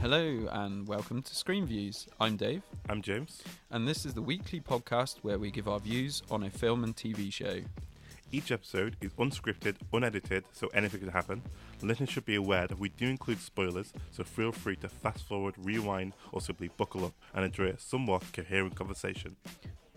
Hello and welcome to Screen Views. I'm Dave. I'm James. And this is the weekly podcast where we give our views on a film and TV show. Each episode is unscripted, unedited, so anything can happen. Listeners should be aware that we do include spoilers, so feel free to fast forward, rewind, or simply buckle up and enjoy a somewhat coherent conversation.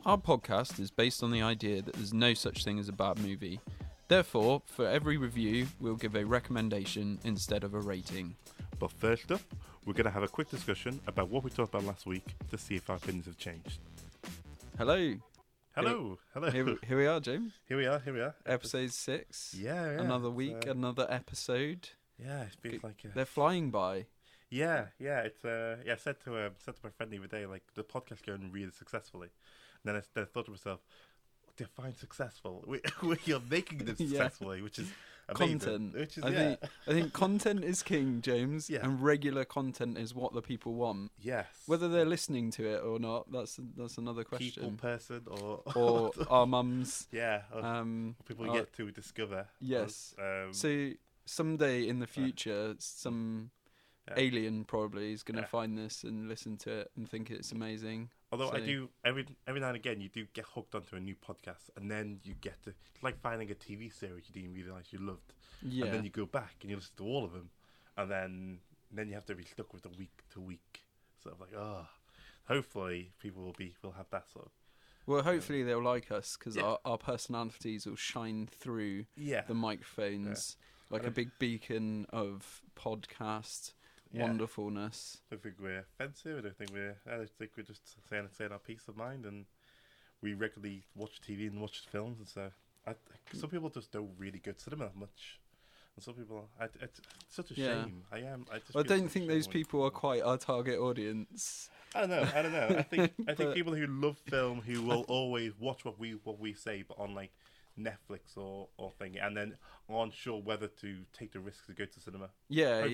Our podcast is based on the idea that there's no such thing as a bad movie. Therefore, for every review, we'll give a recommendation instead of a rating. But first up, we're going to have a quick discussion about what we talked about last week to see if our opinions have changed. Hello. Hello. Here we are, James. Here we are. Episode 6. Yeah. Another week, another episode. Yeah, it feels like they're flying by. Yeah. It's I said to my friend the other day, like, the podcast's going really successfully. And then I thought to myself, define successful. We're making them successfully, which is amazing. Content. Which is, I think content is king, James. Yeah. And regular content is what the people want. Yes. Whether they're listening to it or not, that's another question. People, person, or our mums. Yeah. People yet to discover. Yes. So someday in the future, some alien probably is going to find this and listen to it and think it's amazing. Although I do, every now and again, you do get hooked onto a new podcast, and then you get to, it's like finding a TV series you didn't realise you loved. Yeah. And then you go back and you listen to all of them, and then you have to be stuck with the week to week. Sort of like, hopefully people will have that sort of. Well, hopefully they'll like us, because our personalities will shine through the microphones like a big beacon of podcast wonderfulness. I don't think we're offensive. I think we're just saying our peace of mind, and we regularly watch TV and watch films, and so some people just don't really go to cinema that much, and some people, it's such a shame. I don't think those people are quite our target audience. I don't know. I think people who love film, who will always watch what we say, but on like Netflix or thing, and then aren't sure whether to take the risk to go to cinema. I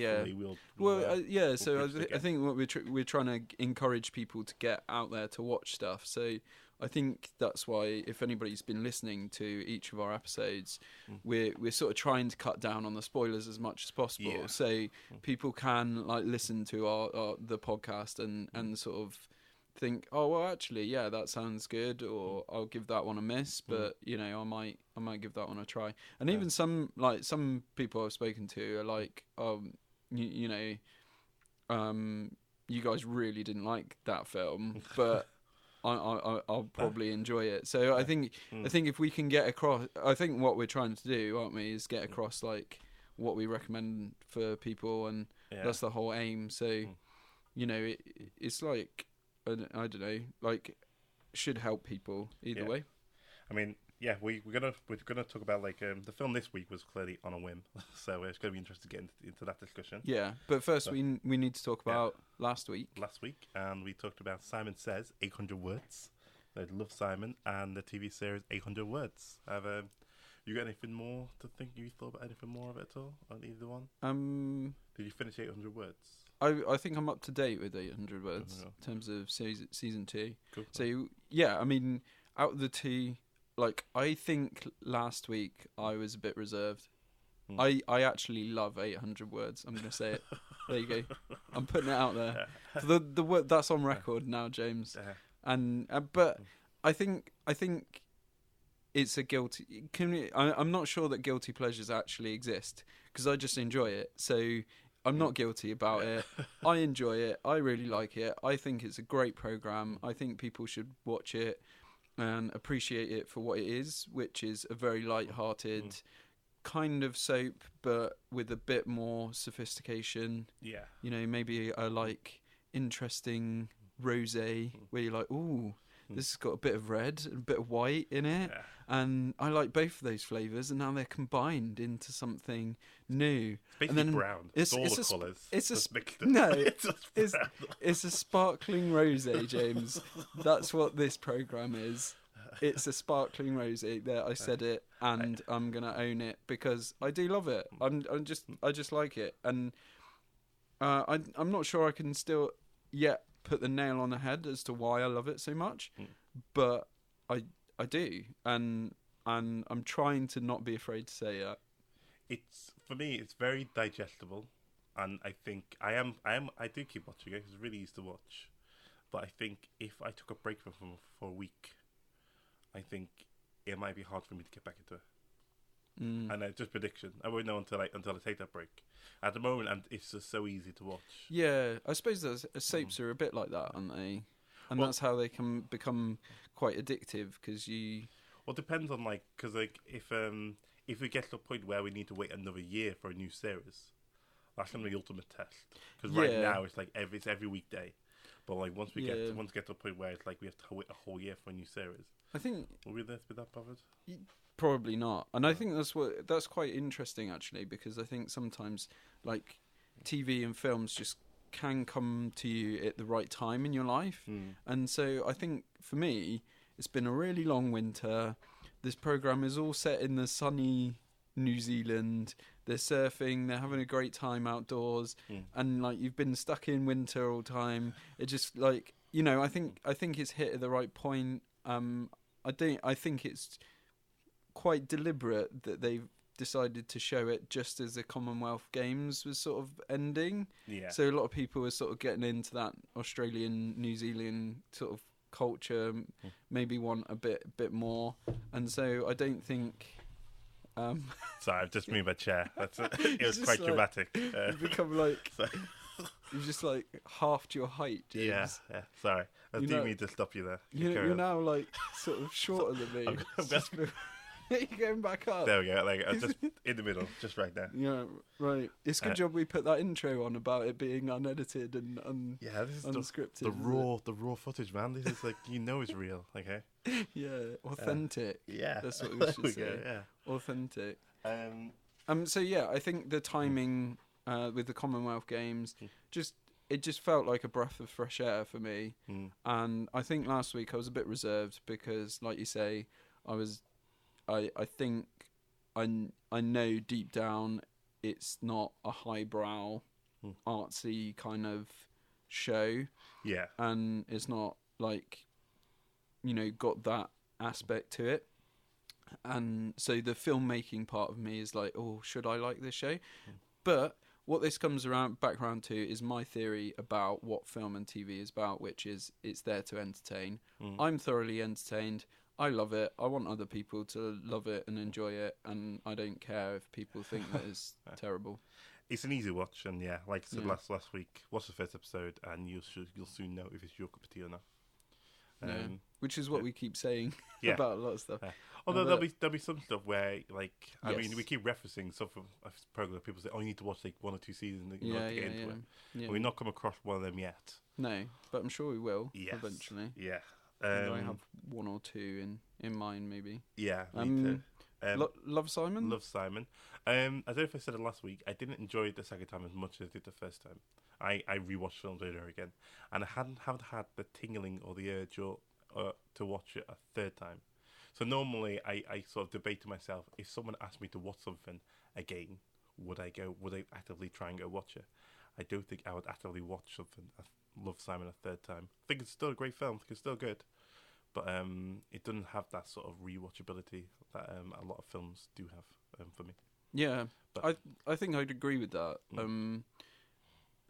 think what we're trying to encourage people to get out there to watch stuff. So I think that's why, if anybody's been listening to each of our episodes, we're sort of trying to cut down on the spoilers as much as possible, so people can like listen to the podcast and sort of think, oh well, actually, that sounds good, or I'll give that one a miss, but I might give that one a try. And even some people I've spoken to are like, you guys really didn't like that film, but I'll probably enjoy it. So I think if we can get across, I think what we're trying to do, aren't we, is get across like what we recommend for people, and that's the whole aim. So it's like, I don't know, like, should help people either way. I mean, we're gonna talk about like the film this week was clearly on a whim, so it's gonna be interesting to get into that discussion. Yeah, but first we need to talk about last week, and we talked about Simon Says 800 Words. I love Simon and the TV series 800 Words. You got anything more to think? You thought about anything more of it at all on either one? Did you finish 800 Words? I think I'm up to date with 800 Words in terms of season 2. Cool. So I mean, out of the two, like, I think last week I was a bit reserved. I actually love 800 Words. I'm going to say it. There you go. I'm putting it out there. The word that's on record now, James. And but I think it's a guilty. I'm not sure that guilty pleasures actually exist, because I just enjoy it. So I'm not guilty about it. I enjoy it. I really like it. I think it's a great program. I think people should watch it and appreciate it for what it is, which is a very light-hearted kind of soap, but with a bit more sophistication. Yeah. Maybe a like interesting rosé where you're like, ooh, this has got a bit of red and a bit of white in it. Yeah. And I like both of those flavours, and now they're combined into something new. It's basically brown. It's all the colours. It's a sparkling rosé, James. That's what this programme is. It's a sparkling rosé. There, I said it, and I'm gonna own it because I do love it. I just like it, and I'm not sure I can still yet put the nail on the head as to why I love it so much, but I do, and I'm trying to not be afraid to say that. For me, it's very digestible. and I think I do keep watching it. It's really easy to watch, but I think if I took a break from it for a week, I think it might be hard for me to get back into it. And just prediction. I won't know until I take that break. At the moment, it's just so easy to watch. Yeah, I suppose those soaps are a bit like that, aren't they? And that's how they can become quite addictive because you. Well, it depends on because if we get to a point where we need to wait another year for a new series, that's gonna be the ultimate test. Because right now it's like every weekday, but once we get to a point where it's like we have to wait a whole year for a new series. I think will we be that bothered? Probably not, and I think that's quite interesting actually, because I think sometimes TV and films just can come to you at the right time in your life, and so I think for me it's been a really long winter. This program is all set in the sunny New Zealand. They're surfing, they're having a great time outdoors, and you've been stuck in winter all time. It just I think it's hit at the right point. I think it's quite deliberate that they've decided to show it just as the Commonwealth Games was sort of ending. Yeah. So a lot of people are sort of getting into that Australian, New Zealand sort of culture, maybe want a bit more. And so I don't think... Sorry, I've just moved my chair. It was quite dramatic. You've become you've just halved your height, James. Yeah. Sorry, I do mean to stop you there. You're now sort of shorter than me. You're going back up. There we go. I'm just in the middle, just right there. Yeah, right. It's a good job we put that intro on about it being unedited and this is unscripted. The raw footage, man. This is it's real. Okay. Yeah, authentic. Yeah, that's what we should say. Yeah, authentic. So yeah, I think the timing with the Commonwealth Games it just felt like a breath of fresh air for me. And I think last week I was a bit reserved because, like you say, I think I know deep down it's not a highbrow, artsy kind of show. Yeah. And it's not got that aspect to it. And so the filmmaking part of me is should I like this show? But what this comes back around to is my theory about what film and TV is about, which is it's there to entertain. I'm thoroughly entertained. I love it. I want other people to love it and enjoy it, and I don't care if people think that it's terrible. It's an easy watch, and like I said last week, watch the first episode, and you'll soon know if it's your cup of tea or not. Which is what we keep saying about a lot of stuff. Although there'll be some stuff where I mean we keep referencing stuff from a program. People say, "Oh, you need to watch one or two seasons to get into it." Yeah. We've not come across one of them yet. No, but I'm sure we will eventually. Yeah. I have one or two in mind, maybe. Yeah, me too. Love Simon? Love Simon. I don't know if I said it last week. I didn't enjoy it the second time as much as I did the first time. I rewatched films over again, and I haven't had the tingling or the urge to watch it a third time. So normally I sort of debate to myself, if someone asked me to watch something again, would I actively try and go watch it? I don't think I would actively watch something. Love Simon a third time. I think it's still a great film. I think it's still good, but it doesn't have that sort of rewatchability that a lot of films do have for me. Yeah, but I think I'd agree with that. And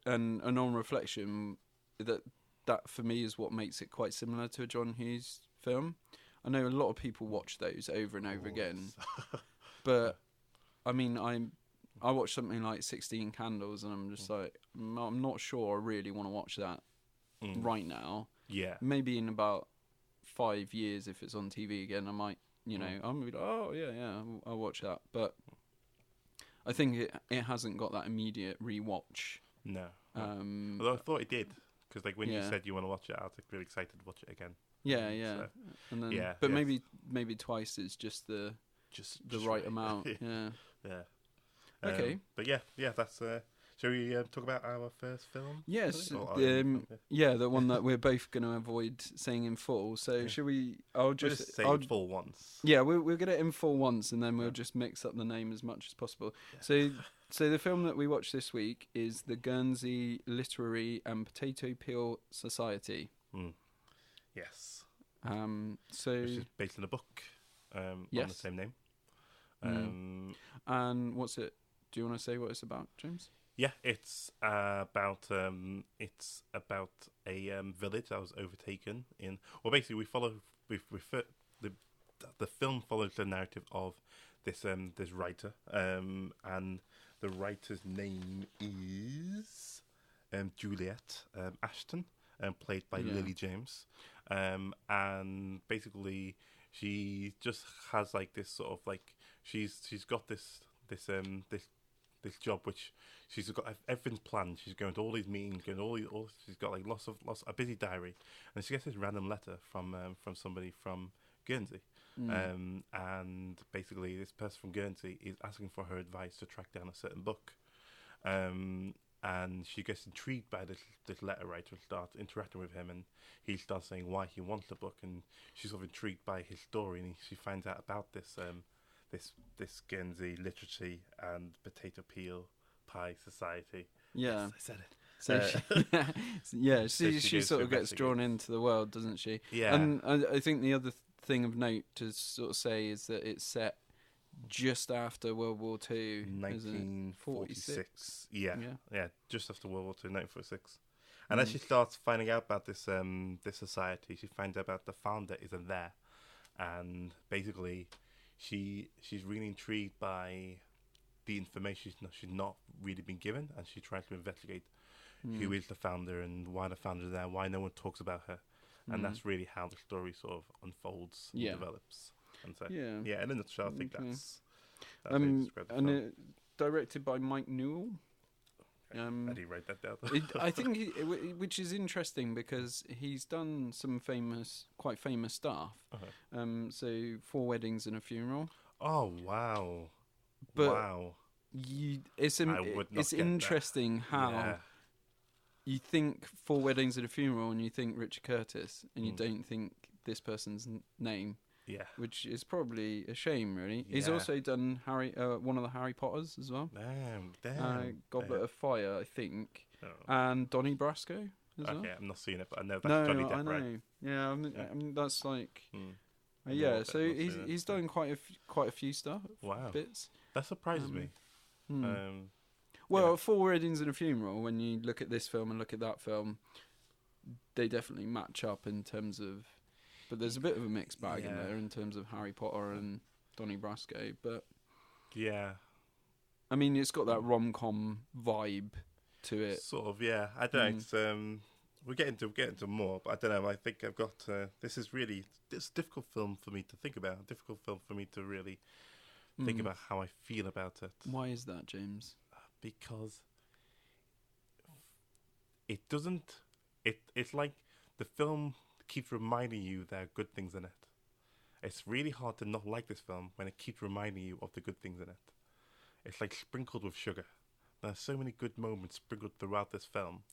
on reflection, that for me is what makes it quite similar to a John Hughes film. I know a lot of people watch those over and over again, but I mean I watch something like 16 Candles, and I'm just I'm not sure I really want to watch that right now. Yeah. Maybe in about 5 years, if it's on TV again, I might, I'm going to be like, oh, yeah, I'll watch that. But I think it hasn't got that immediate rewatch. No. Although I thought it did, because when you said you want to watch it, I was really excited to watch it again. Yeah. So, and then, but maybe twice is just the right amount. Yeah. Yeah. Okay. But yeah, that's... shall we talk about our first film? Yes. The one that we're both going to avoid saying in full. So shall we... I'll say it full once. Yeah, we'll get it in full once, and then we'll just mix up the name as much as possible. Yeah. So the film that we watched this week is the Guernsey Literary and Potato Peel Society. Yes. Which is based on a book on the same name. And what's it? Do you want to say what it's about, James? Yeah, it's about a village that was overtaken in. Well, basically, the the film follows the narrative of this writer, and the writer's name is Juliet Ashton, played by Yeah. Lily James, and basically she just has like this sort of like she's got this job which she's got everything's planned. She's going to all these meetings, going to all she's got like lots a busy diary, and she gets this random letter from somebody from Guernsey, and basically this person from Guernsey is asking for her advice to track down a certain book, and she gets intrigued by this letter writer, starts interacting with him, and he starts saying why he wants the book, and she's sort of intrigued by his story, and she finds out about this Guernsey literature and potato peel pie society. Yeah. Yes, I said it. So she goes sort to of gets drawn investigate. into the world, doesn't she? Yeah. And I think the other thing of note to sort of say is that it's set just after World War Two, isn't it? 1946. Yeah, Yeah. yeah, just after World War II, 1946. And as she starts finding out about this society, she finds out about the founder isn't there, and basically, she's really intrigued by the information she's not really been given, and she tries to investigate who is the founder and why the founder's there, why no one talks about her, and that's really how the story sort of unfolds and develops. And so, Yeah. in a nutshell, I think Okay. that's how you describe the and film. directed by Mike Newell. How do you write that down? I think, which is interesting because he's done some quite famous stuff. So 4 Weddings and a Funeral. Oh wow! But wow! It's I would not it's get that. interesting how Yeah. you think 4 Weddings and a Funeral and you think Richard Curtis and you don't think this person's name, Yeah. which is probably a shame, really. He's Yeah. also done one of the Harry Potters as well. Damn. Goblet of Fire, I think, Oh. and Donnie Brasco as well. Okay, I'm not seeing it, but I know that's Johnny Depp, I know. right? Yeah, I mean that's like, No, yeah. I've So not seen it, he's so. done quite a few stuff. Wow. Bits. That surprises me. Well, 4 Weddings and a Funeral. When you look at this film and look at that film, they definitely match up in terms of. But there's a bit of a mixed bag in there in terms of Harry Potter and Donnie Brasco. But Yeah. I mean, it's got that rom-com vibe to it. Sort of, yeah. I don't know. It's, we'll get into more, but I don't know. I think I've got. This is a difficult film for me to think about. A difficult film for me to really think about how I feel about it. Why is that, James? Because it doesn't. It's like the film keeps reminding you there are good things in it. It's really hard to not like this film when it keeps reminding you of the good things in it. It's like sprinkled with sugar. There are so many good moments sprinkled throughout this film,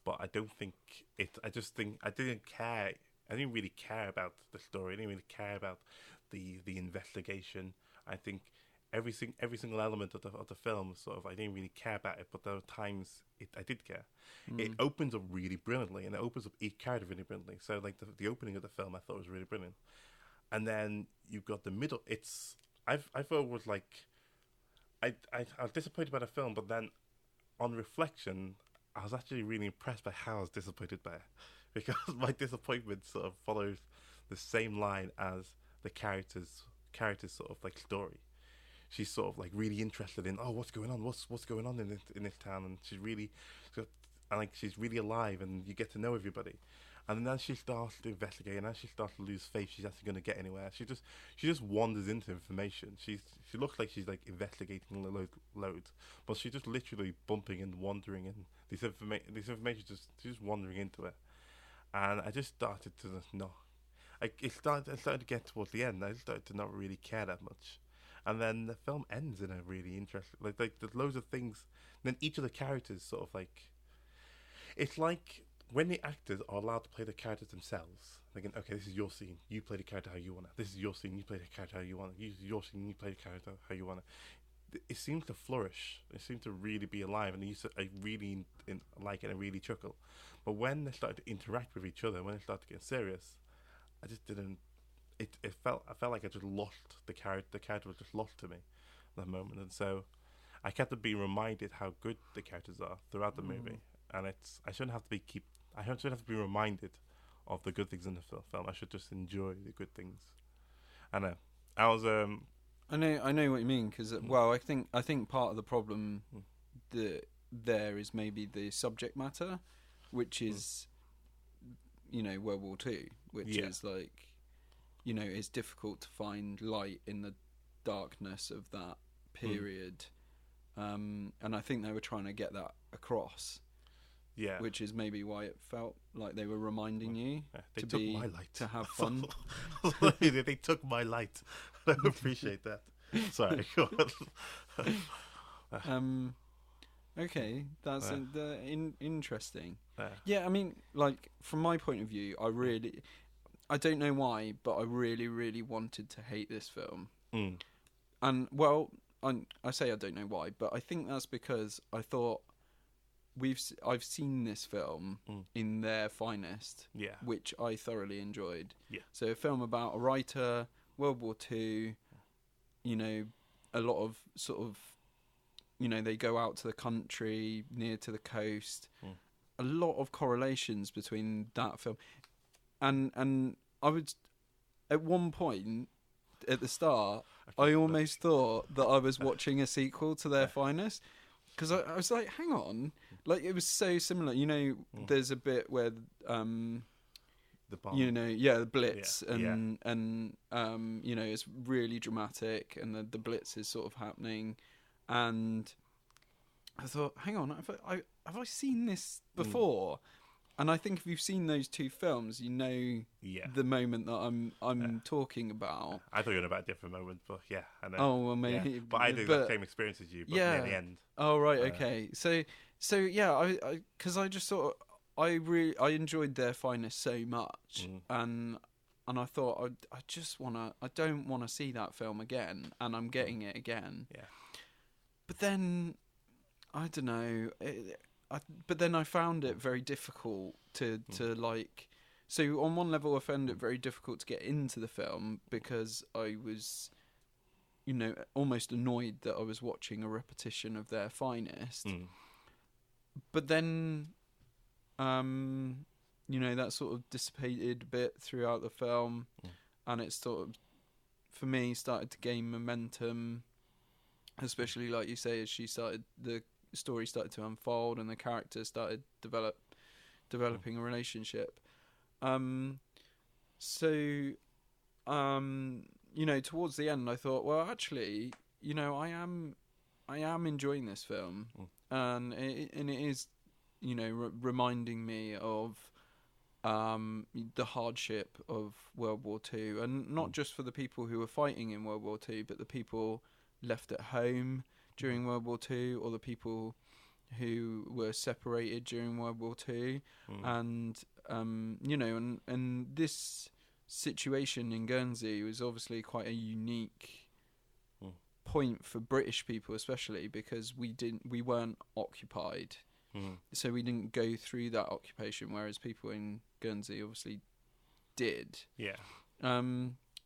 but I don't think it. I just think I didn't care. I didn't really care about the story. I didn't really care about the investigation. I think every single element of the film sort of I didn't really care about it, but there were times I did care. It opens up really brilliantly, and it opens up each character really brilliantly. So like the opening of the film, I thought was really brilliant, and then you've got the middle. I thought it was like I was disappointed by the film, but then on reflection, I was actually really impressed by how I was disappointed by it, because my disappointment sort of follows the same line as the character's sort of like story. She's sort of like really interested in what's going on, what's going on in this town, and she's really she's really alive, and you get to know everybody. And then she starts to investigate, and as she starts to lose faith, she's actually going to get anywhere. She just wanders into information. She looks like she's like investigating loads, but she's just literally bumping and wandering, and this information she's just wandering into it. And I just started to not. I started to get towards the end. I started to not really care that much, and then the film ends in a really interesting like there's loads of things. And then each of the characters sort of like, it's like when the actors are allowed to play the characters themselves, thinking, okay, this is your scene, you play the character how you want it. This is your scene, you play the character how you want it. This is your scene, you play the character how you want it. It seems to flourish. It seems to really be alive, and I really like it and really chuckle. But when they started to interact with each other, when they started to get serious, I just didn't. I felt like I just lost the character. The character was just lost to me at that moment, and so I kept being reminded how good the characters are throughout the movie, and I shouldn't have to be reminded of the good things in the film. I should just enjoy the good things. I know. I was I know what you mean, because well, I think part of the problem that there is maybe the subject matter, which is World War II, which is like it's difficult to find light in the darkness of that period, and I think they were trying to get that across. Yeah, which is maybe why it felt like they were reminding you to have fun. They took my light. I appreciate that. Sorry. Okay, that's interesting. Yeah, I mean, like from my point of view, I don't know why, but I really, really wanted to hate this film. And well, I say I don't know why, but I think that's because I thought I've seen this film in their finest, which I thoroughly enjoyed. So a film about a writer, World War II, a lot of sort of, they go out to the country, near to the coast. A lot of correlations between that film. And I would, at one point, at the start, I almost thought that I was watching a sequel to their finest. Because I was like, hang on. Like, it was so similar. There's a bit where, the bomb. The Blitz. And it's really dramatic. And the Blitz is sort of happening. And I thought, hang on, have I seen this before? And I think if you've seen those two films, the moment that I'm talking about. I thought you were about a different moment, but I know. Oh, well, maybe. Yeah. But I did the same experience as you, but near the end. Oh, right, okay. So because I just thought I enjoyed their finest so much, and I thought I don't want to see that film again, and I'm getting it again. Yeah. But then I don't know. But then I found it very difficult to like. So on one level, I found it very difficult to get into the film because I was, almost annoyed that I was watching a repetition of their finest. But then, that sort of dissipated a bit throughout the film, and it sort of, for me, started to gain momentum. Especially, like you say, as the story started to unfold and the characters started developing a relationship. Towards the end, I thought, well, actually, I am enjoying this film, and it is, reminding me of the hardship of World War II, and not just for the people who were fighting in World War II, but the people left at home during World War II, or the people who were separated during World War II, and and this situation in Guernsey was obviously quite a unique point for British people, especially because we weren't occupied, so we didn't go through that occupation, whereas people in Guernsey obviously did. Yeah.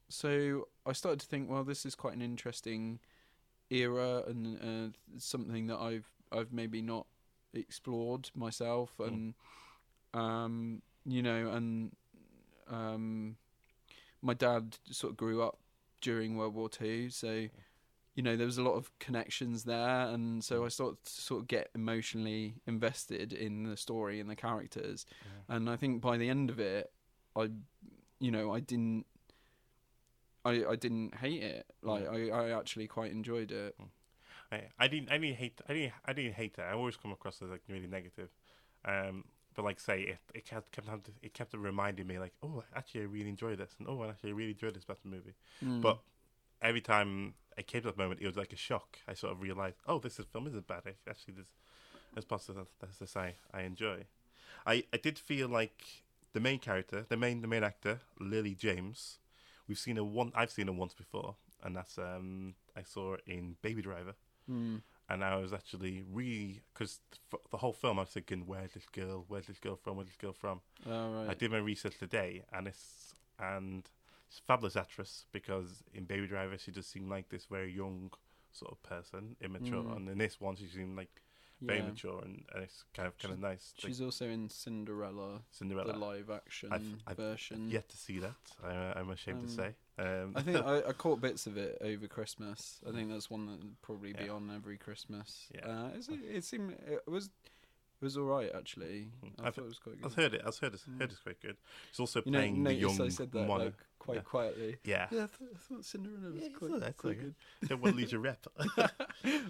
So I started to think, well, this is quite an interesting era, and something that I've maybe not explored myself, and my dad sort of grew up during World War II, so there was a lot of connections there, and so I started to sort of get emotionally invested in the story and the characters, and I think by the end of it, I didn't hate it. Like I actually quite enjoyed it. I didn't hate it. I always come across as like really negative. But like say it kept reminding me like, oh, actually I really enjoyed this, and actually I really enjoyed this about the movie. But every time I came to that moment, it was like a shock. I sort of realized, oh, this film isn't bad. Actually, there's parts of this I enjoy. I did feel like the main character, the main actor, Lily James. I've seen her once before, and that's I saw her in Baby Driver, and I was actually really, because the whole film I was thinking, where's this girl from? Oh, right. I did my research today, and she's a fabulous actress, because in Baby Driver she just seemed like this very young, sort of person, immature, Mm. and in this one she seemed like very Yeah. mature, and it's kind of nice. She's also in Cinderella, Cinderella. the live action I've version. yet to see that. I'm ashamed to say. I think I caught bits of it over Christmas. I think that's one that would probably be on every Christmas. Yeah. It seemed it was all right actually. I thought it was quite good. I've heard it's quite good. It's also playing the notice young I said that Moana. like quite quietly. Yeah. Yeah, I thought Cinderella was quite good. Don't want to lose your rep.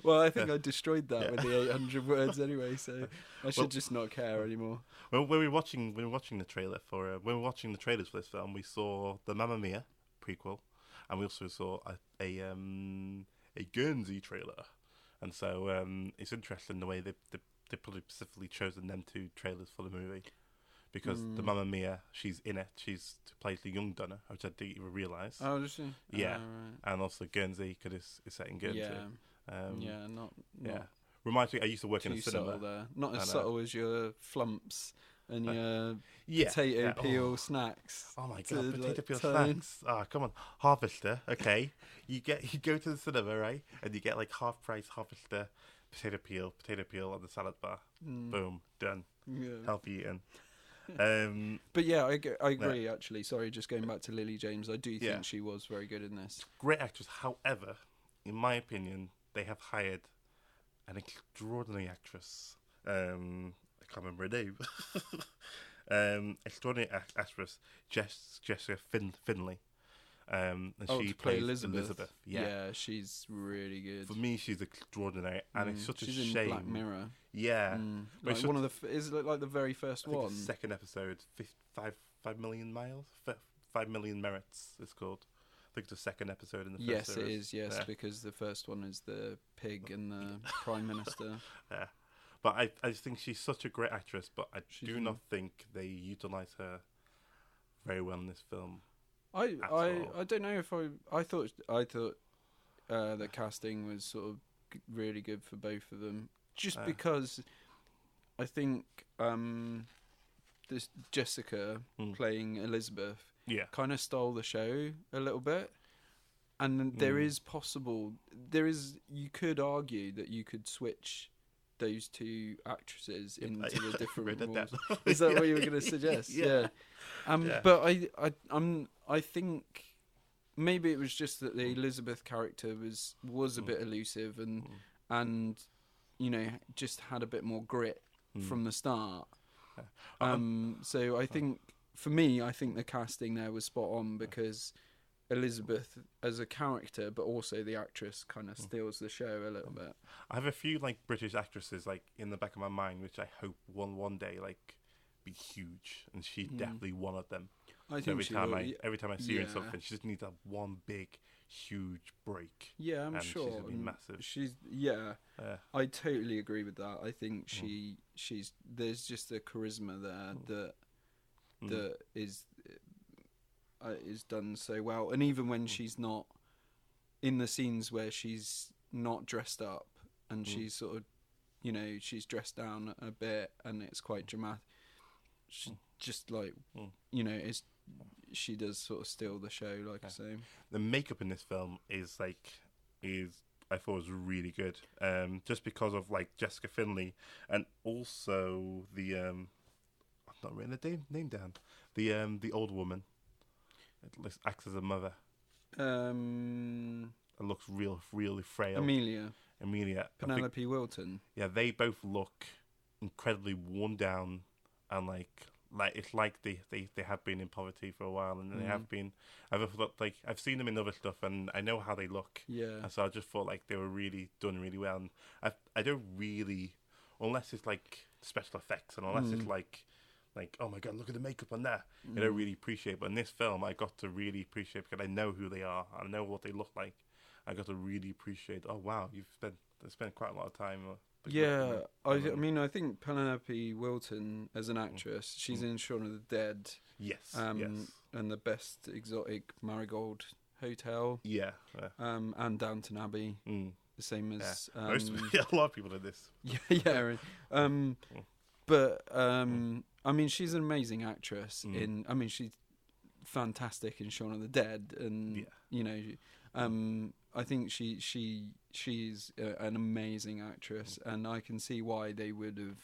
Well, I think I destroyed that with the 800 words anyway, so I should just not care anymore. Well, when we were watching the trailer for when we were watching the trailers for this film, we saw the Mamma Mia prequel, and we also saw a Guernsey trailer, and so it's interesting the way they probably specifically chosen them two trailers for the movie, because the Mamma Mia, she's in it, she's plays the young Donna, which I didn't even realise. Oh, does she? Yeah, right. and also Guernsey, because it's set in Guernsey. Yeah, not Reminds me, I used to work in a too cinema. subtle there. Not as subtle as your flumps and your Yeah, potato peel snacks. Oh my to, god, potato like, peel turn. snacks! Ah, come on, Harvester. Okay, you go to the cinema, right, and you get like half price Harvester potato peel on the salad bar. Boom, done. Yeah. Healthy eating. But yeah, I agree. Actually, sorry, just going back to Lily James, I do think she was very good in this. Great actress. However, in my opinion, they have hired an extraordinary actress. I can't remember her name. Extraordinary actress, Jessica Finley. And she plays Elizabeth. Yeah, she's really good. For me, she's extraordinary, and it's such a she's shame. in Black Mirror. Yeah, like one of the is it like the very first one? Second episode, 5 million miles, 5 million merits. It's called. I think it's the second episode in the first Yes, series. it is. Yes, because the first one is the pig and the prime minister. Yeah, but I just think she's such a great actress, but I do not think they utilize her very well in this film. I don't know if I thought the casting was sort of really good for both of them, just because I think this Jessica playing Elizabeth kind of stole the show a little bit, and you could argue that you could switch those two actresses into the different roles. Is that what you were going to suggest? Yeah. But I think maybe it was just that the Elizabeth character was a bit elusive and just had a bit more grit from the start. So I think for me, I think the casting there was spot on, because Elizabeth as a character, but also the actress, kind of steals the show a little bit. I have a few like British actresses like in the back of my mind, which I hope one day like be huge, and she's definitely one of them. I think every time I see her in something, she just needs that one big, huge break. Yeah, I'm sure. She's gonna be massive. I totally agree with that. I think she's there's just a charisma there that is done so well, and even when she's not in the scenes where she's not dressed up and she's sort of, she's dressed down a bit and it's quite dramatic. She just like, she does sort of steal the show, like I say. The makeup in this film is I thought was really good, just because of like Jessica Finley, and also the I'm not writing the name down. The old woman. It acts as a mother. It looks really frail. Amelia. Penelope Wilton. Yeah, they both look incredibly worn down, and like it's like they have been in poverty for a while, and they have been. I've seen them in other stuff, and I know how they look. Yeah. And so I just thought like they were really done really well. And I don't really, unless it's like special effects, and unless it's like, oh my god, look at the makeup on that. I don't really appreciate. But in this film, I got to really appreciate, because I know who they are. I know what they look like. I got to really appreciate. Oh wow, you've spent quite a lot of time. I think Penelope Wilton as an actress, she's in Shaun of the Dead. Yes. And the Best Exotic Marigold Hotel. Yeah. And Downton Abbey. The same as a lot of people in this. Yeah. But she's an amazing actress. She's fantastic in Shaun of the Dead, and I think she's an amazing actress, and I can see why they would have.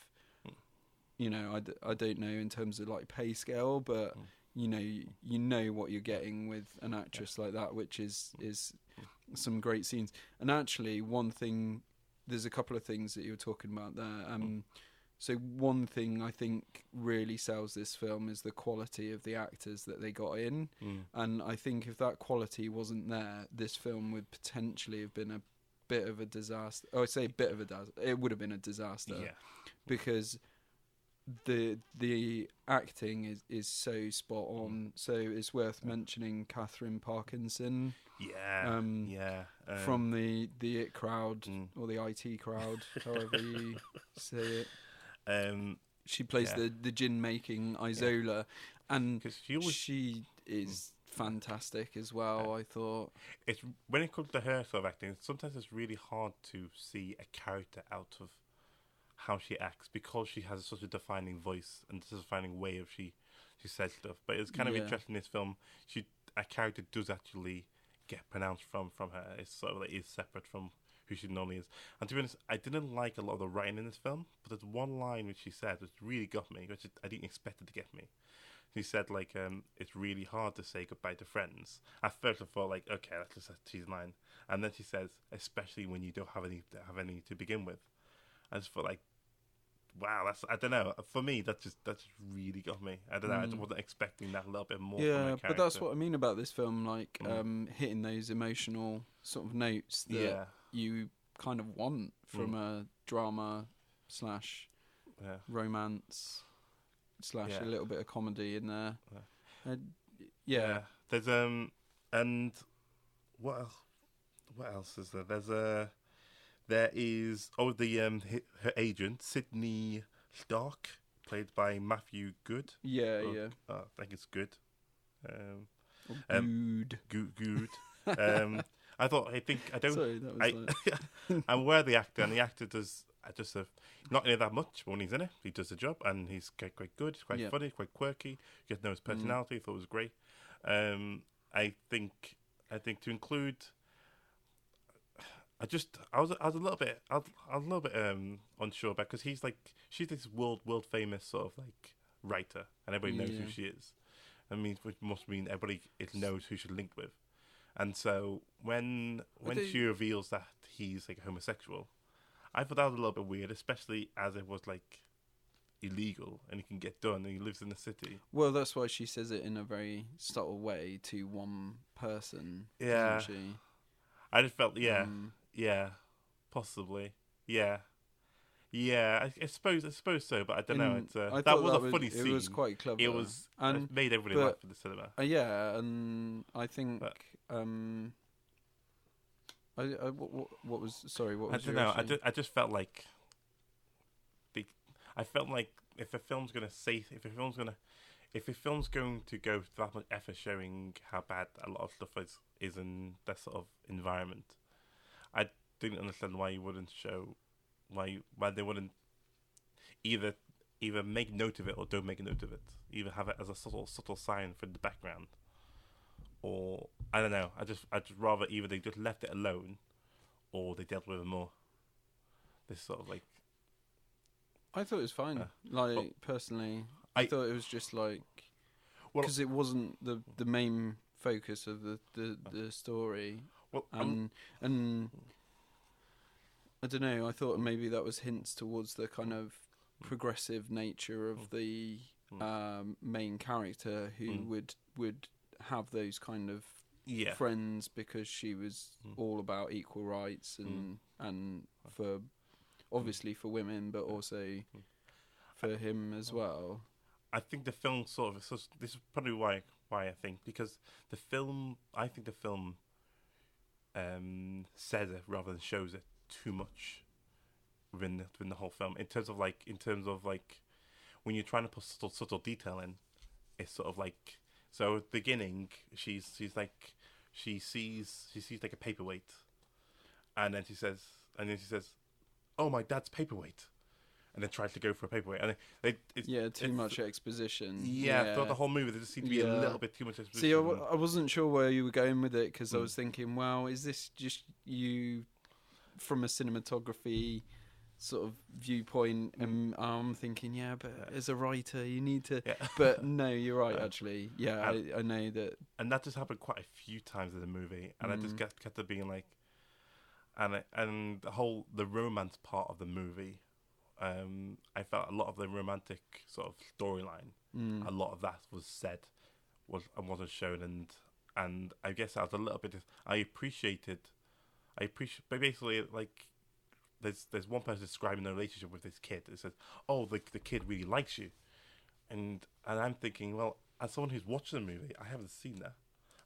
You know, I don't know in terms of like pay scale, but you know what you're getting with an actress like that, which is some great scenes. And actually, there's a couple of things that you were talking about there. So one thing I think really sells this film is the quality of the actors that they got in. And I think if that quality wasn't there, this film would potentially have been a bit of a disaster. Oh, I say a bit of a disaster. It would have been a disaster. Yeah. Because the acting is so spot on. So it's worth mentioning Catherine Parkinson. From the IT crowd or the IT crowd, however you say it. She plays the gin making Isola, and she is fantastic as well. I thought it's when it comes to her sort of acting, sometimes it's really hard to see a character out of how she acts, because she has such a defining voice and a defining way of she says stuff. But it's kind of interesting in this film. A character does actually get pronounced from her. It's sort of like is separate from who she normally is. And to be honest, I didn't like a lot of the writing in this film, but there's one line which she said which really got me, which I didn't expect it to get me. She said like, it's really hard to say goodbye to friends. At first I thought like, okay, that's just a cheesy line. And then she says, especially when you don't have any to begin with. I just felt like, wow, I don't know. For me, that just really got me. I don't know. I wasn't expecting that a little bit more. Yeah, from a character. But that's what I mean about this film, like hitting those emotional sort of notes that you kind of want from a drama / romance / a little bit of comedy in there. There's and what else is there? There is her agent Sydney Stark, played by Matthew Good. I think it's Good. Good. I'm aware of the actor, and the actor does not in it that much, but when he's in it, he does the job, and he's quite good, quite funny, quite quirky. You get to know his personality. I thought it was great. I think to include. I was a little bit unsure about, because she's this world famous sort of like writer, and everybody knows who she is. I mean, which must mean everybody knows who she's linked with. And so when she reveals that he's like homosexual, I thought that was a little bit weird, especially as it was like illegal and he can get done and he lives in the city. Well, that's why she says it in a very subtle way to one person. Yeah, doesn't she? I just felt possibly, I suppose so, but I don't know. That was a funny scene. It was quite clever. It made everybody laugh at the cinema. And I think. What was? Sorry, what was? I don't know. I just felt like. I felt like if a film's going to go that much effort showing how bad a lot of stuff is in that sort of environment, I didn't understand why you wouldn't show, why they wouldn't either make note of it or don't make a note of it. Either have it as a subtle sign for the background, or I don't know. I just rather either they just left it alone, or they dealt with it more. This sort of like. I thought it was fine. Personally, I thought it was just like because it wasn't the main focus of the story. Well, and I don't know. I thought maybe that was hints towards the kind of progressive nature of the main character who would have those kind of friends because she was all about equal rights and for obviously for women, but also for him as well. I think the film this is probably why I think, because the film says it rather than shows it too much within the whole film. In terms of when you're trying to put subtle detail in, it's sort of like, so at the beginning she sees like a paperweight, and then she says, "Oh, my dad's paperweight," and then tries to go for a paperweight. And it's too much exposition. Yeah, throughout the whole movie, there just seemed to be a little bit too much exposition. See, I wasn't sure where you were going with it, because I was thinking, well, is this just you from a cinematography sort of viewpoint? And I'm thinking, but as a writer, you need to. Yeah. But no, you're right. Actually, I know that. And that just happened quite a few times in the movie, and I just kept it being like, and the romance part of the movie. I felt a lot of the romantic sort of storyline, a lot of that was said, and wasn't shown, and I guess I was a little bit. I appreciate, but basically, like, there's one person describing the relationship with this kid. It says, "Oh, the kid really likes you," and I'm thinking, well, as someone who's watched the movie, I haven't seen that.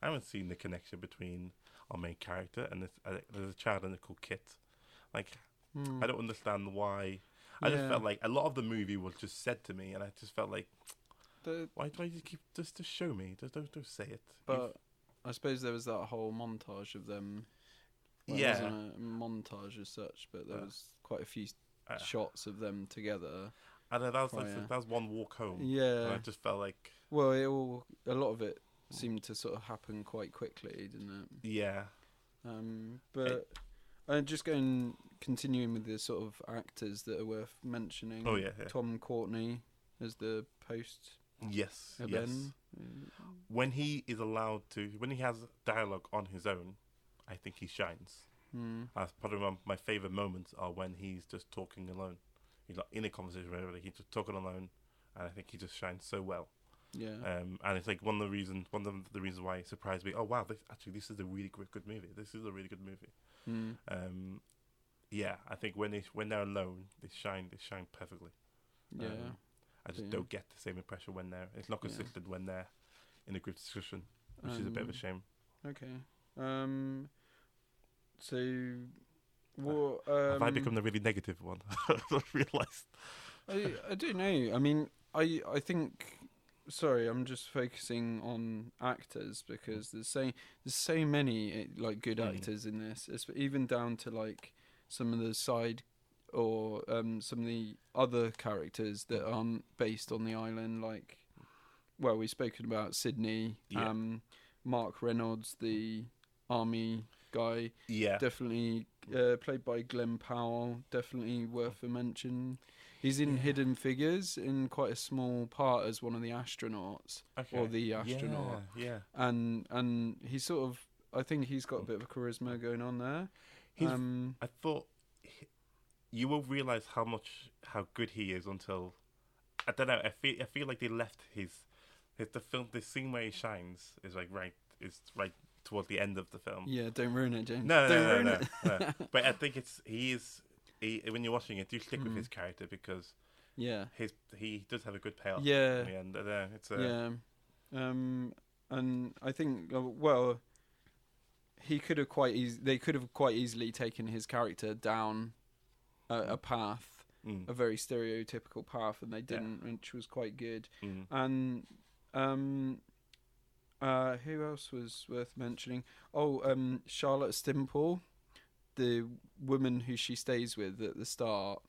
I haven't seen the connection between our main character and there's a child in it called Kit. Like, I don't understand why. I just felt like a lot of the movie was just said to me, and I just felt like, why do you keep just show me? Just don't say it. But I suppose there was that whole montage of them. Well, it wasn't a montage as such, but there was quite a few shots of them together. And that was one walk home. Yeah, and I just felt like, well, a lot of it seemed to sort of happen quite quickly, didn't it? Yeah. But just continuing with the sort of actors that are worth mentioning. Oh yeah. Tom Courtenay as the post. Yes. Ben. When he has dialogue on his own, I think he shines. Probably my favourite moments are when he's just talking alone. He's not in a conversation with everybody. He's just talking alone, and I think he just shines so well. Yeah. And it's like one of the reasons why it surprised me. Oh wow, this is a really good movie. This is a really good movie. Yeah, I think when they're alone, they shine perfectly. Yeah. I just don't get the same impression when it's not consistent when they're in a group discussion, which is a bit of a shame. Okay. So, what have I become the really negative one? I realised. I don't know. I mean, I think. Sorry, I'm just focusing on actors because there's so many like good actors in this. It's even down to like some of the side or some of the other characters that aren't based on the island. Like, well, we've spoken about Sydney, Mark Reynolds, the army guy. Yeah, definitely played by Glenn Powell. Definitely worth a mention. He's in Hidden Figures in quite a small part as one of the astronauts or the astronaut. Yeah. And he's sort of, I think he's got a bit of charisma going on there. I thought you will realise how good he is until, I don't know. I feel like they left the scene where he shines is right towards the end of the film. Yeah, don't ruin it, James. No. But I think when you're watching it, do stick with his character because he does have a good payoff. Yeah, in the end. And I think he could have they could have quite easily taken his character down a path, a very stereotypical path, and they didn't, which was quite good. And who else was worth mentioning? Charlotte Stimple, the woman who she stays with at the start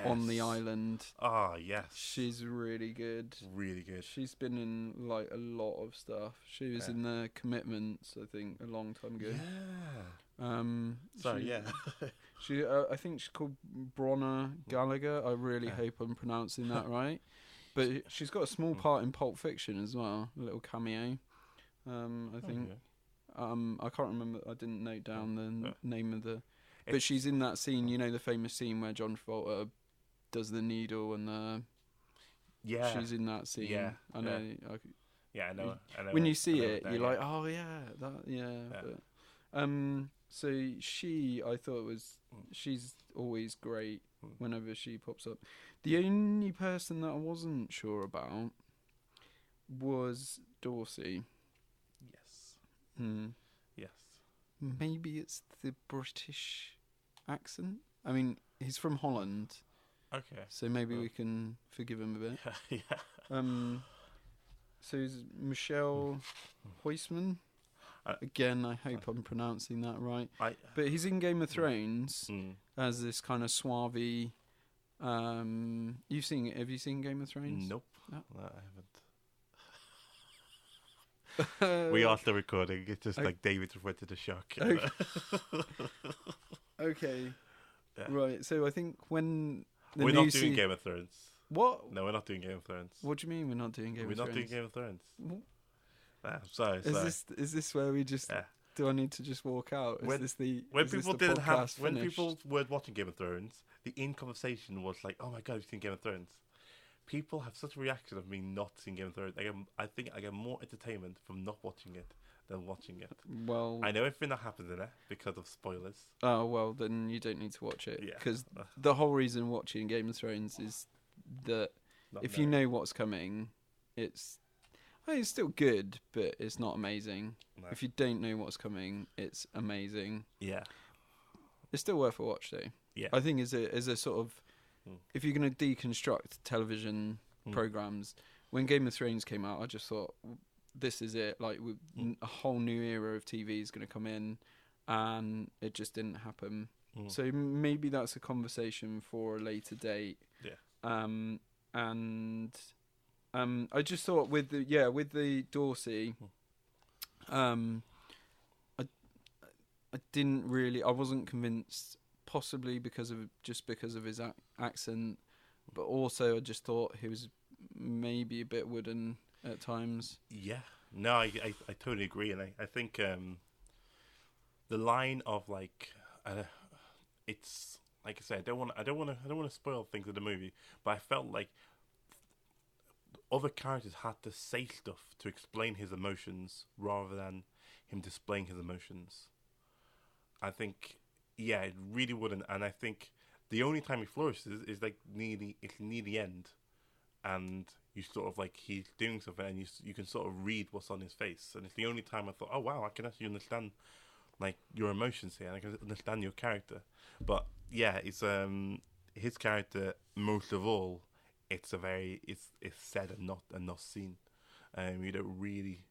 on the island. Ah, yes. She's really good. Really good. She's been in like a lot of stuff. She was in The Commitments, I think, a long time ago. Yeah. She I think she's called Bronner Gallagher. I really hope I'm pronouncing that right. But she's got a small part in Pulp Fiction as well, a little cameo. I think. I can't remember. I didn't note down the name of the. But she's in that scene. You know, the famous scene where John Travolta does the needle and the. Yeah. She's in that scene. Yeah. I know. I know. When you see it, you're like, oh yeah, that yeah. But, so I thought she's always great whenever she pops up. The only person that I wasn't sure about was Dorsey. Yes. Maybe it's the British accent. I mean, he's from Holland. Okay. So maybe we can forgive him a bit. Yeah. So is Michelle Huisman. Again, I hope I'm pronouncing that right. But he's in Game of Thrones as this kind of suave You've seen? Have you seen Game of Thrones? Nope. No? No, I haven't. We are still recording. It's just like David went to the shock. Okay. Okay. Yeah. Right. So I think when we're not doing Game of Thrones. What? No, we're not doing Game of Thrones. What do you mean we're not doing Game of Thrones? We're not doing Game of Thrones. What? I'm sorry. Is this where we just? Yeah. Do I need to just walk out? When people were watching Game of Thrones, the in conversation was like, "Oh my god, you've seen Game of Thrones." People have such a reaction of me not seeing Game of Thrones. I think I get more entertainment from not watching it than watching it. Well, I know everything that happens in it because of spoilers. Oh well, then you don't need to watch it because the whole reason watching Game of Thrones is that if you know what's coming, it's still good, but it's not amazing. No. If you don't know what's coming, it's amazing. Yeah, it's still worth a watch though. Yeah, I think as a sort of if you're going to deconstruct television programs, when Game of Thrones came out, I just thought this is it. Like a whole new era of TV is going to come in, and it just didn't happen. So maybe that's a conversation for a later date. Yeah. I just thought with the Dorsey, I wasn't convinced, possibly because of his accent, but also I just thought he was maybe a bit wooden at times. Yeah, no, I totally agree, and I think the line of like, it's like I said, I don't want to spoil things in the movie, but I felt like other characters had to say stuff to explain his emotions rather than him displaying his emotions. I think, yeah, it really wouldn't. And I think the only time he flourishes is like near the end, and you sort of like he's doing something, and you can sort of read what's on his face. And it's the only time I thought, oh wow, I can actually understand like your emotions here, and I can understand your character. But yeah, it's his character most of all. It's said and not seen. You don't really,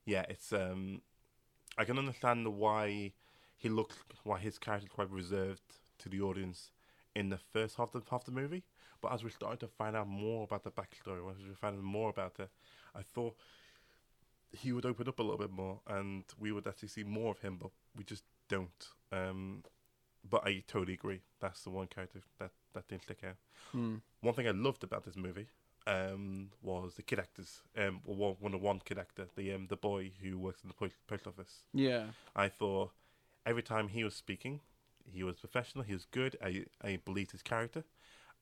yeah. It's I can understand why his character is quite reserved to the audience in the first half of the movie. But as we started to find out more about the backstory, as we found out more about it, I thought he would open up a little bit more, and we would actually see more of him. But we just don't. But I totally agree. That's the one character that didn't stick out. One thing I loved about this movie was the kid actors. One kid actor, the boy who works in the post office. Yeah. I thought every time he was speaking, he was professional. He was good. I believed his character.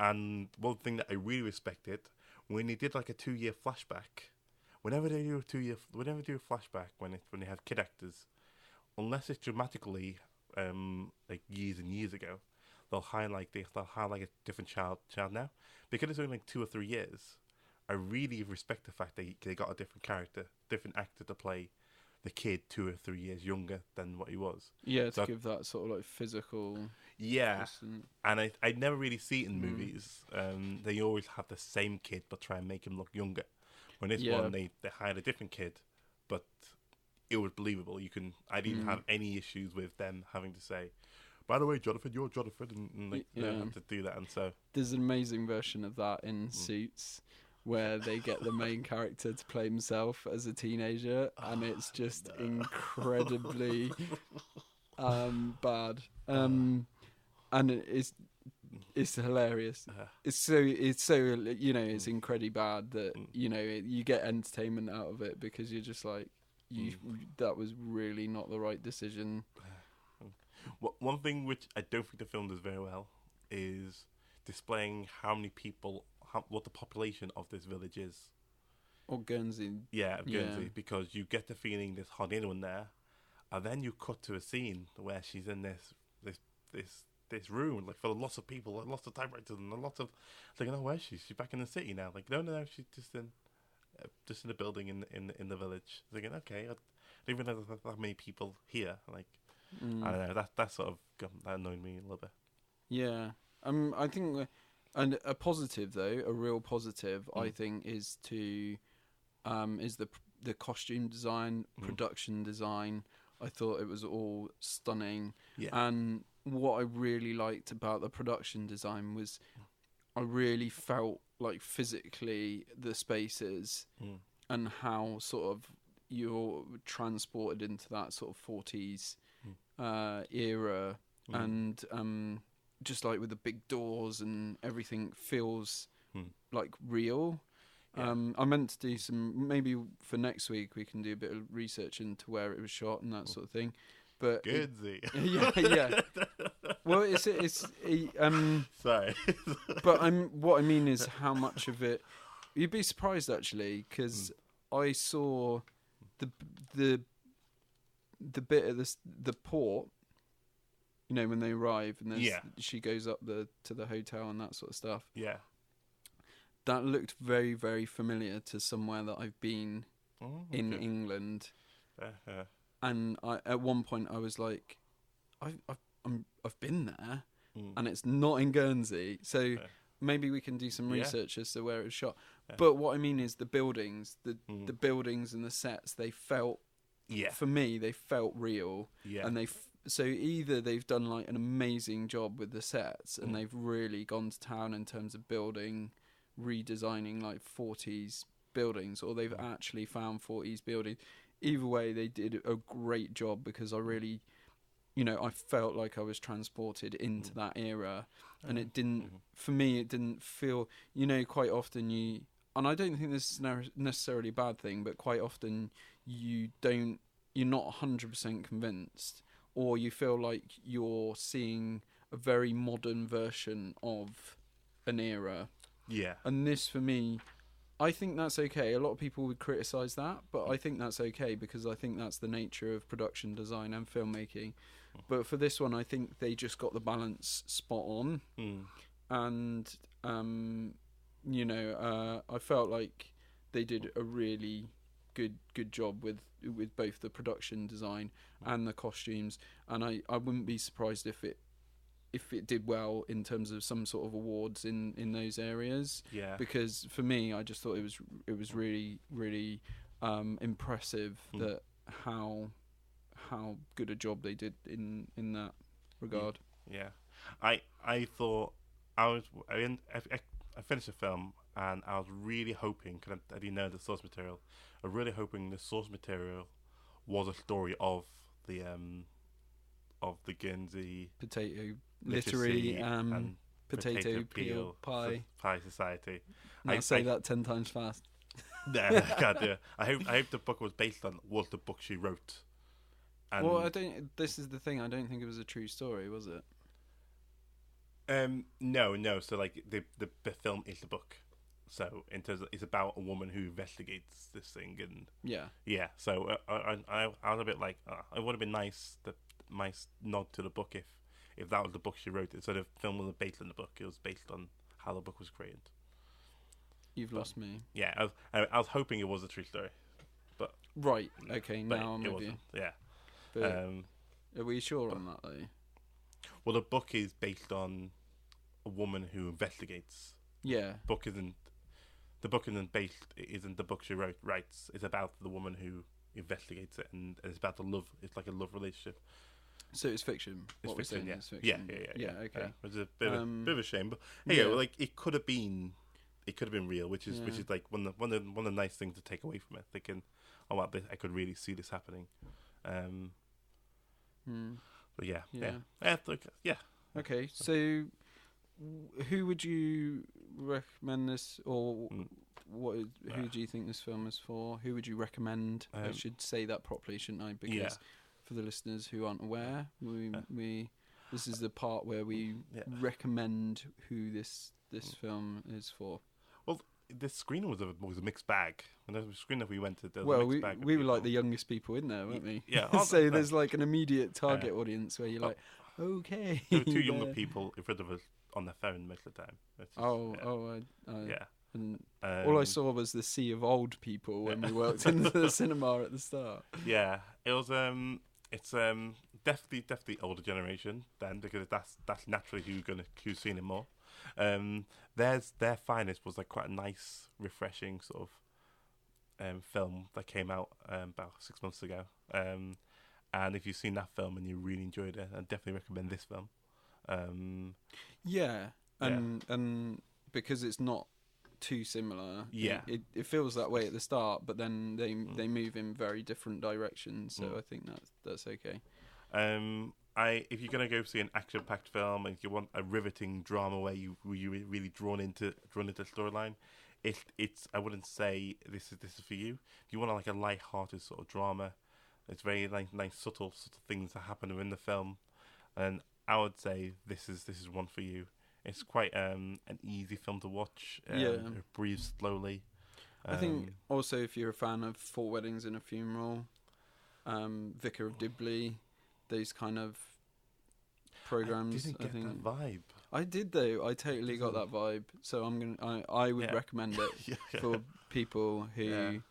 And one thing that I really respected, when he did like a 2-year flashback, whenever they do a flashback when they have kid actors, unless it's dramatically like years and years ago, they'll highlight a different child now. Because it's only like 2 or 3 years, I really respect the fact that they got a different actor to play the kid 2 or 3 years younger than what he was. Yeah, to give that sort of like physical. Yeah, and I never really see it in movies. They always have the same kid but try and make him look younger. When this one, they hired a different kid, but it was believable. I didn't have any issues with them having to say, by the way, Jonathan, you're Jonathan, and they have to do that. And so there's an amazing version of that in Suits, where they get the main character to play himself as a teenager, and it's just incredibly bad. And it's hilarious. It's so it's incredibly bad that you get entertainment out of it because you're just like that was really not the right decision. One thing which I don't think the film does very well is displaying how many people, what the population of this village is. Or Guernsey. Yeah, Guernsey, because you get the feeling there's hardly anyone there, and then you cut to a scene where she's in this room, like full of lots of people, like lots of typewriters, and lots of like, oh, where is she? She's back in the city now. Like, no, she's just in a building in the village. Thinking, okay, I don't even know there's that many people here. Like, I don't know. That sort of that annoyed me a little bit. Yeah, I think, and a positive though, a real positive, I think, is the costume design, production design. I thought it was all stunning, and what I really liked about the production design was I really felt like physically the spaces and how sort of you're transported into that sort of 40s era, and just like with the big doors and everything feels like real. Yeah. I meant to do some, maybe for next week we can do a bit of research into where it was shot and that sort of thing. But Guernsey. yeah. Well, it's Sorry. but what I mean is how much of it you'd be surprised actually, because I saw the bit at the port, you know, when they arrive and there's, she goes up to the hotel and that sort of stuff. Yeah. That looked very, very familiar to somewhere that I've been in England. And at one point I was like, I've been there, and it's not in Guernsey. So maybe we can do some research as to where it was shot. But what I mean is the buildings, the buildings and the sets, they felt, for me, they felt real. Yeah. And so either they've done like an amazing job with the sets and they've really gone to town in terms of redesigning like 40s buildings, or they've actually found 40s buildings. Either way, they did a great job, because I really, you know, I felt like I was transported into that era, and it didn't, for me, it didn't feel, you know, quite often and I don't think this is necessarily a bad thing, but quite often you're not 100% convinced, or you feel like you're seeing a very modern version of an era. Yeah. And this, for me, I think that's okay. A lot of people would criticise that, but I think that's okay, because I think that's the nature of production design and filmmaking. But for this one, I think they just got the balance spot on. And, you know, I felt like they did a really good job with both the production design and the costumes. And I wouldn't be surprised if it did well in terms of some sort of awards in those areas. Yeah. Because for me, I just thought it was really, really impressive that how good a job they did in that regard. Yeah. I thought I finished the film and I was really hoping, because I didn't know the source material, I was really hoping the source material was a story of the Guernsey potato literary and potato peel pie society. I say that 10 times fast. No, I can't do it. I hope the book was based on the book she wrote. And well, this is the thing. I don't think it was a true story, was it? No. So like the film is the book. So in terms of, it's about a woman who investigates this thing, and yeah. So I was a bit like, it would have been nice nod to the book if that was the book she wrote. Instead of film was based on the book, it was based on how the book was created. You've lost me. Yeah, I was hoping it was a true story, but right. Okay, now I'm with you. Yeah. But are we sure on that though? Well, the book is based on a woman who investigates. Yeah. The book isn't the book she writes. It's about the woman who investigates it, and it's about the love. It's like a love relationship. So it's fiction. It's fiction, yeah. It's fiction. Yeah. Okay. Which is a bit of a shame, but hey, like it could have been real, which is like one of the nice things to take away from it. Thinking, oh wow, I could really see this happening. But yeah. Okay, so who would you recommend this, or who do you think this film is for? Who would you recommend? I should say that properly, shouldn't I? Because for the listeners who aren't aware, we this is the part where we recommend who this film is for. Well, the screening was a mixed bag. And the screen that we went to, we were like the youngest people in there, weren't we? Yeah. So there's like an immediate target audience where you're like, okay. There were two younger people in front of us on their phone most of the time. Yeah. And all I saw was the sea of old people when we walked into the cinema at the start. Yeah, it was. It's definitely older generation then, because that's naturally who's seen it more. Their Finest was like quite a nice, refreshing sort of film that came out about 6 months ago. And if you've seen that film and you really enjoyed it, I definitely recommend this film. And because it's not too similar. Yeah. It feels that way at the start, but then they move in very different directions. So I think that's okay. If you're gonna go see an action-packed film and you want a riveting drama where you're really drawn into the storyline, it's I wouldn't say this is for you. If you want like a light-hearted sort of drama, it's very nice subtle things that happen within the film, and I would say this is one for you. It's quite an easy film to watch. It breathes slowly. I think also if you're a fan of Four Weddings and a Funeral, Vicar of Dibley, those kind of programs. I didn't get that vibe. I did though. I totally got that vibe. So I would recommend it for people who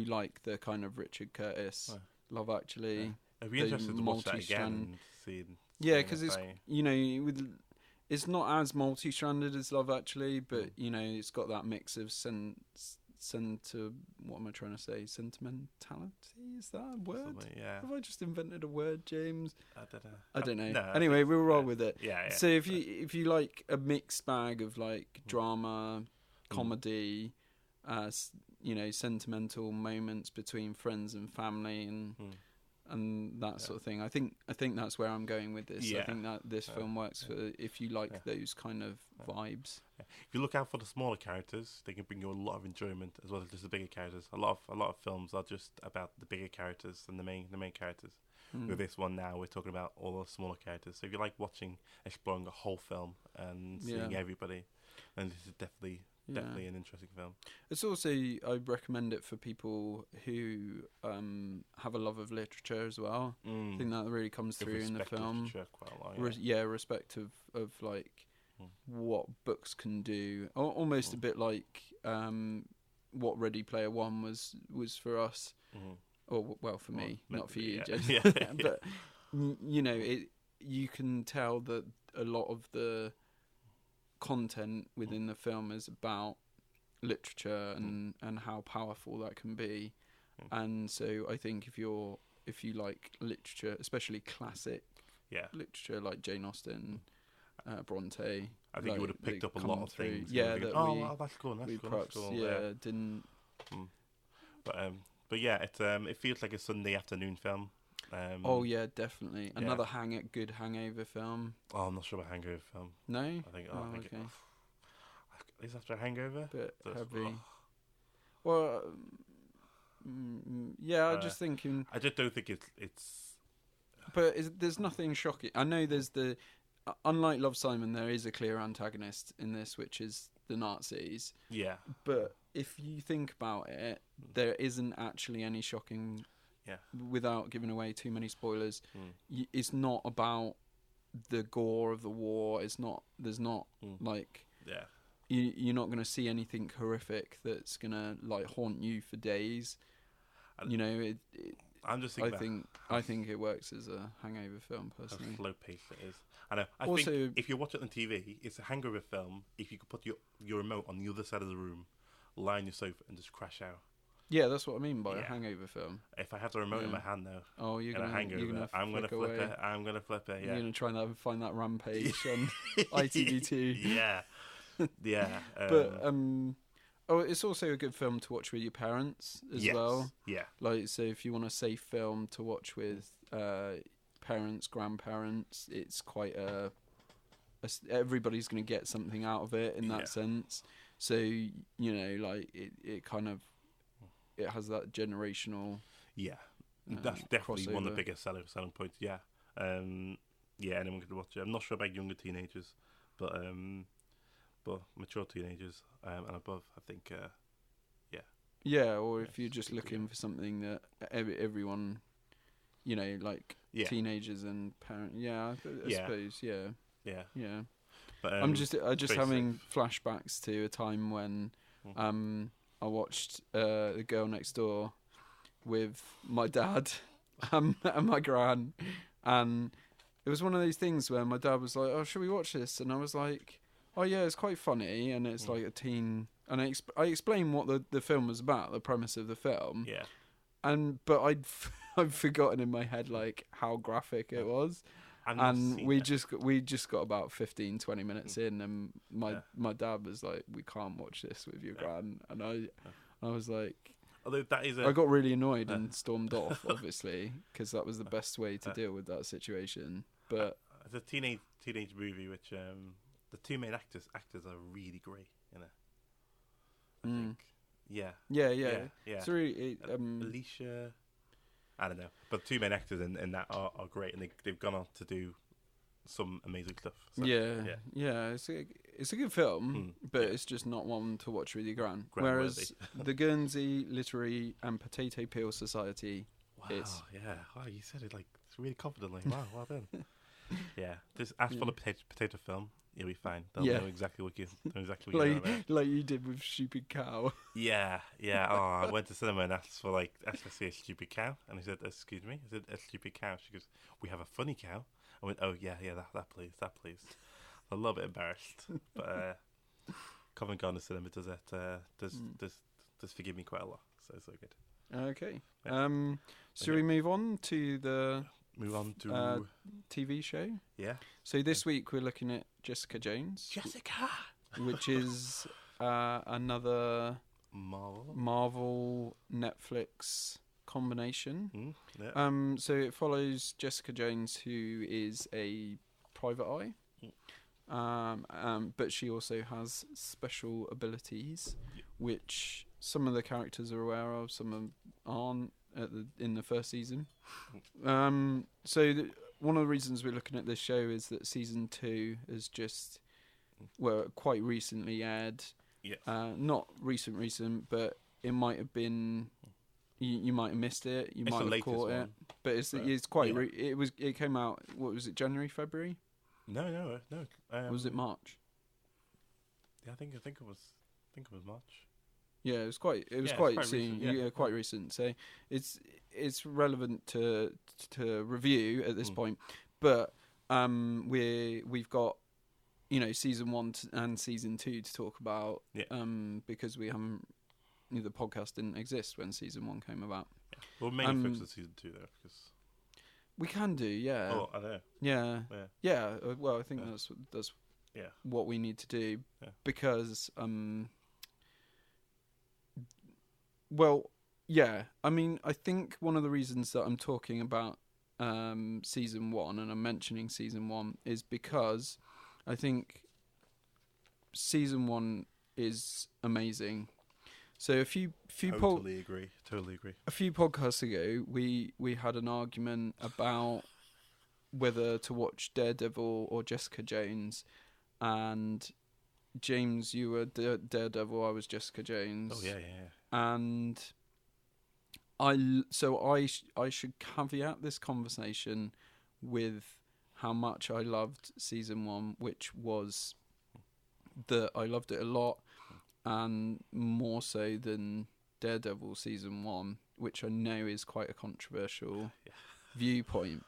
like the kind of Richard Curtis, Love Actually. Yeah. I'd be interested to watch that again and see. Yeah, because it's it's not as multi-stranded as Love Actually, but it's got that mix of what am I trying to say? Sentimentality? Is that a word? Yeah. Have I just invented a word, James? I don't know. No, anyway, we'll roll with it. Yeah. So if you like a mixed bag of like drama, comedy, sentimental moments between friends and family and that sort of thing. I think that's where I'm going with this. Yeah. I think that this film works for if you like those kind of vibes. If you look out for the smaller characters, they can bring you a lot of enjoyment as well as just the bigger characters. A lot of films are just about the bigger characters than the main characters. With this one now, we're talking about all the smaller characters. So if you like exploring a whole film and seeing everybody, then this is definitely an interesting film. It's also, I recommend it for people who have a love of literature as well. I think that really comes through in the film. Quite a lot, Respect of like what books can do. Almost a bit like what Ready Player One was for us. Or well, for me, not for you, Jed. But you can tell that a lot of the content within the film is about literature and how powerful that can be. And so I think if you like literature, especially classic literature like Jane Austen, Bronte, I think you would have picked up a lot of things. Yeah, that's cool. That's cool. Didn't. But yeah, it feels like a Sunday afternoon film. Definitely another good hangover film. Oh, I'm not sure about hangover film. No, I think. Okay. Is after a hangover? Bit heavy. Well, I just thinking. I just don't think it's. But there's nothing shocking. I know there's unlike Love, Simon, there is a clear antagonist in this, which is the Nazis. Yeah. But if you think about it, there isn't actually any shocking. Yeah. Without giving away too many spoilers, it's not about the gore of the war. It's not. There's not like. Yeah. You're not going to see anything horrific that's going to like haunt you for days. I'm just thinking. I think it works as a hangover film personally. How slow paced it is. I know. I think if you watch it on TV, it's a hangover film. If you could put your remote on the other side of the room, lie on your sofa, and just crash out. Yeah, that's what I mean by a hangover film. If I have the remote in my hand though, you're gonna I'm gonna flip it. I'm gonna flip it. Yeah. You're gonna try and find that Rampage on ITV2. Yeah. It's also a good film to watch with your parents as well. Yeah. Like, so if you want a safe film to watch with parents, grandparents, it's quite everybody's going to get something out of it in that sense. So, like it kind of, it has that generational. Yeah. That's definitely crossover. One of the biggest selling points. Yeah. Anyone could watch it. I'm not sure about younger teenagers, but mature teenagers and above, I think, or if you're just looking for something that everyone, like teenagers and parents. Yeah, I suppose. Yeah. But I'm just having flashbacks to a time when I watched The Girl Next Door with my dad and my gran, and it was one of those things where my dad was like, "Oh, should we watch this?" And I was like, "Oh yeah, it's quite funny, and it's like a teen." And I explained what the film was about, the premise of the film. Yeah. But I'd forgotten in my head like how graphic it was, And we just got about 15, 20 minutes in, and my dad was like, "We can't watch this with your gran," and I was like, although that is, I got really annoyed and stormed off, obviously, because that was the best way to deal with that situation. But it's a teenage movie, which the two main actors are really great in it. I think, yeah. It's really Alicia. I don't know, but two main actors in that are great, and they've gone on to do some amazing stuff. So, it's a good film, but it's just not one to watch with your gran. Whereas the Guernsey Literary and Potato Peel Society is. Wow, you said it like really confidently. Wow, well done. Yeah, just ask for the potato film. You'll be fine. They'll know exactly what you're doing about. Like you did with Stupid Cow. Yeah. Oh, I went to cinema and asked to see a stupid cow, and he said, "Excuse me." I said, "A stupid cow." She goes, "We have a funny cow." I went, "Oh yeah, that please." A little bit embarrassed, but Covent Garden Cinema does that. Does forgive me quite a lot, so it's so good. Okay. Should we move on to the TV show? Yeah. So this week we're looking at Jessica Jones. Which is another Marvel Netflix combination. So it follows Jessica Jones, who is a private eye, but she also has special abilities, which some of the characters are aware of, some aren't in the first season. So one of the reasons we're looking at this show is that season 2 is just quite recently aired. Yes. Not recent, but it might have been. You might have missed it. You might have caught it, but it's quite. It came out. What was it? January, February? No. Was it March? Yeah, I think it was March. Yeah, it was quite soon. Recent, quite recent. So it's relevant to review at this point, but we've got season 1 and season 2 to talk about. Because we haven't. The podcast didn't exist when season 1 came about. Yeah. Well, mainly focus on season 2 though, because we can do. Yeah. Oh, I know. Yeah. Well, I think that's what we need to do because Well, yeah. I mean, I think one of the reasons that I'm talking about season 1 and I'm mentioning season 1 is because I think season 1 is amazing. So a few totally agree. A few podcasts ago, we had an argument about whether to watch Daredevil or Jessica Jones, and James, you were Daredevil, I was Jessica Jones. Oh yeah. And I should caveat this conversation with how much I loved season 1, which was that I loved it a lot, and more so than Daredevil season 1, which I know is quite a controversial viewpoint.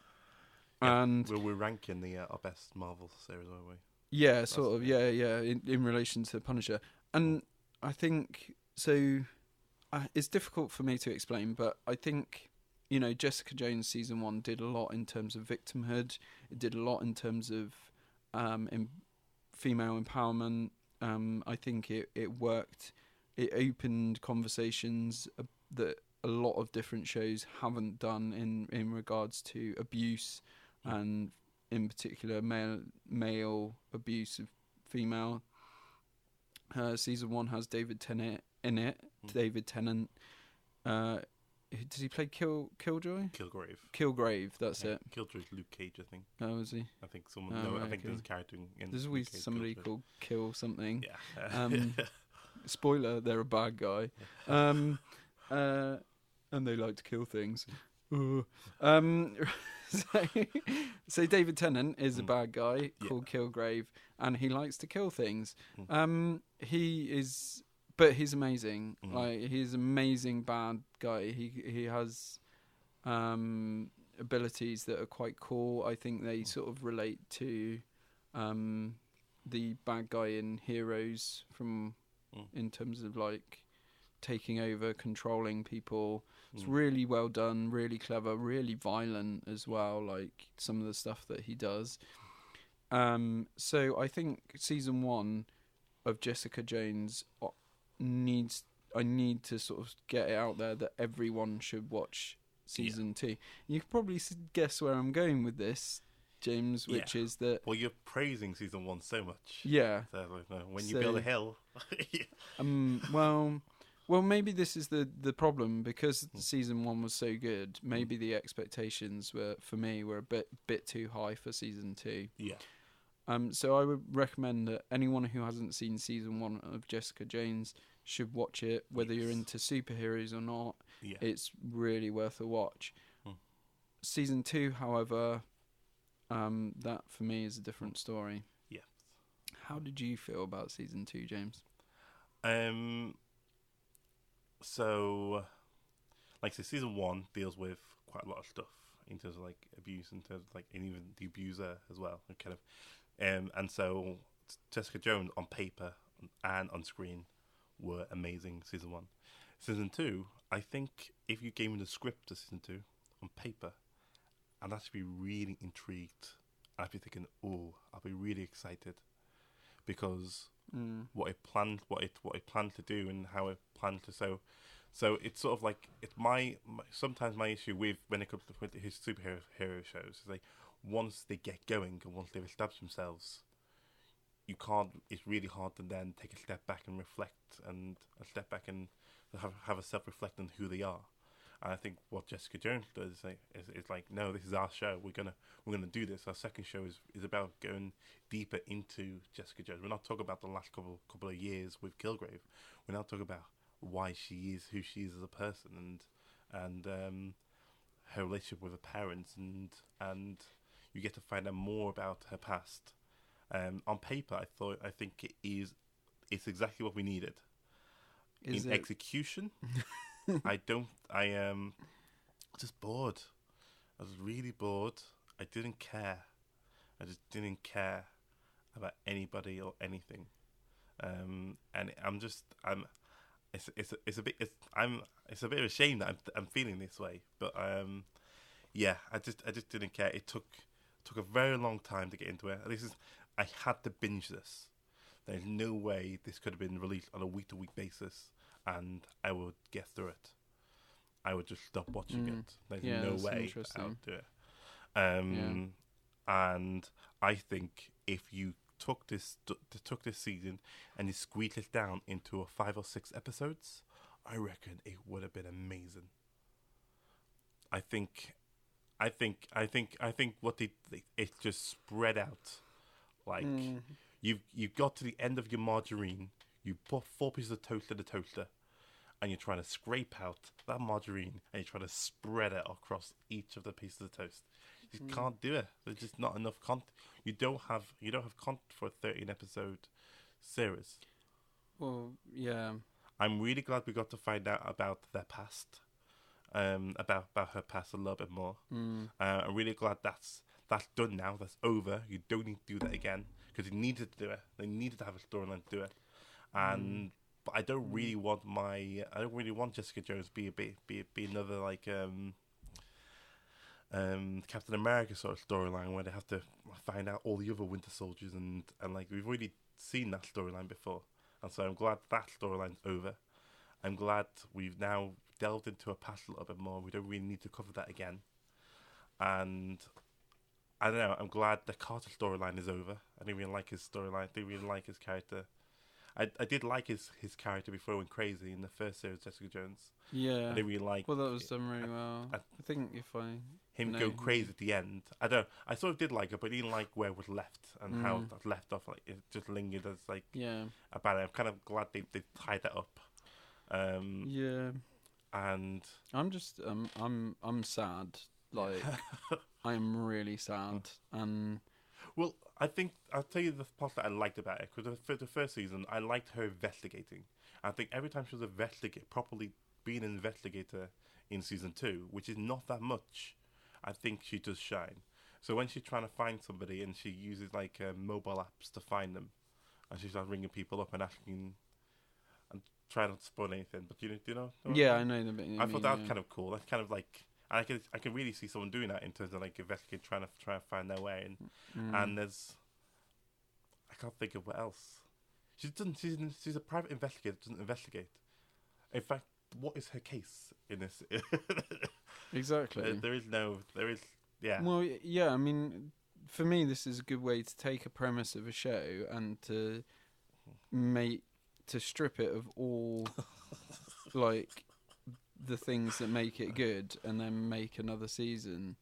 Yeah, and we're ranking our best Marvel series, aren't we? Yeah, sort of. Yeah. In relation to Punisher, and I think so. It's difficult for me to explain, but I think Jessica Jones season 1 did a lot in terms of victimhood. It did a lot in terms of female empowerment. I think it worked. It opened conversations that a lot of different shows haven't done in regards to abuse, and in particular male abuse of female. Season 1 has David Tennant in it. David Tennant. Did he play Killjoy? Kilgrave, that's it. Killjoy's Luke Cage, I think. Oh, is he? I think someone. No, I think there's a character in. There's always somebody called Kill something. Yeah. Spoiler: they're a bad guy. And they like to kill things. So David Tennant is a bad guy called Kilgrave, and he likes to kill things. But he's amazing. Like, he's an amazing bad guy. He has abilities that are quite cool. I think they sort of relate to the bad guy in Heroes in terms of like taking over, controlling people. It's really well done, really clever, really violent as well, like some of the stuff that he does. So I think season 1 of Jessica Jones I need to sort of get it out there that everyone should watch season 2. You can probably guess where I'm going with this, James, which is that... Well, you're praising season 1 so much. Yeah. So, when you build a hill... Well, maybe this is the problem, because season 1 was so good. Maybe the expectations were a bit too high for season 2. Yeah. So I would recommend that anyone who hasn't seen season 1 of Jessica Jones should watch it, whether you're into superheroes or not. Yeah. It's really worth a watch. Season 2, however, that for me is a different story. Yeah. How did you feel about season 2, James? So, season 1 deals with quite a lot of stuff in terms of abuse, in terms of and even the abuser as well, and so Jessica Jones on paper and on screen were amazing. Season 1, season 2. I think if you gave me the script to season 2 on paper, I'd actually be really intrigued. I'd be thinking, I'll be really excited, because what it planned to do and how it planned to so it's sort of it's my sometimes my issue with when it comes to his superhero shows is once they get going and once they've established themselves, it's really hard to then take a step back and reflect and have a self-reflect on who they are. And I think what Jessica Jones does is no, this is our show. We're gonna do this. Our second show is about going deeper into Jessica Jones. We're not talking about the last couple of years with Kilgrave. We're now talking about why she is who she is as a person, and her relationship with her parents, and you get to find out more about her past. On paper, I think it's exactly what we needed. In execution, I just bored. I was really bored. I didn't care. I just didn't care about anybody or anything. And it's a bit of a shame that I'm feeling this way. But I just didn't care. It took a very long time to get into it. I had to binge this. There's no way this could have been released on a week-to-week basis, and I would get through it. I would just stop watching it. There's no way I would do it. And I think if you took this season and you squeezed it down into 5 or 6 episodes, I reckon it would have been amazing. I think what it just spread out. You've got to the end of your margarine, you put 4 pieces of toast in the toaster, and you're trying to scrape out that margarine, and you're trying to spread it across each of the pieces of toast. You just can't do it. There's just not enough content. You don't have content for a 13-episode series. Well, yeah. I'm really glad we got to find out about their past, about her past a little bit more. I'm really glad that's done now. That's over. You don't need to do that again, because they needed to do it. They needed to have a storyline to do it. But I don't really want Jessica Jones to be another Captain America sort of storyline where they have to find out all the other Winter Soldiers and we've already seen that storyline before, and so I'm glad that storyline's over. I'm glad we've now delved into her past a little bit more. We don't really need to cover that again, and I don't know. I'm glad the Carter storyline is over. I didn't really like his storyline. I didn't really like his character. I did like his character before he went crazy in the first series of Jessica Jones. Yeah. I didn't really like. Well, that was done really well. I think him go crazy at the end. I sort of did like it, but I didn't like where it was left and how it was left off. It just lingered as about it. I'm kind of glad they tied that up. And I'm just I'm sad. I'm really sad. Well, I think I'll tell you the part that I liked about it, because for the first season I liked her investigating. I think every time she was properly being an investigator in season 2, which is not that much, I think she does shine. So when she's trying to find somebody and she uses mobile apps to find them, and she starts ringing people up and asking, and try not to spoil anything, but do you know? Yeah, I know the bit. I thought that was kind of cool. That's kind of like I can really see someone doing that in terms of like investigating, trying to find their way. And there's I can't think of what else. She's a private investigator. Doesn't investigate. In fact, what is her case in this? Exactly. There is. Yeah. Well, yeah. I mean, for me, this is a good way to take a premise of a show and to strip it of all like the things that make it good, and then make another season,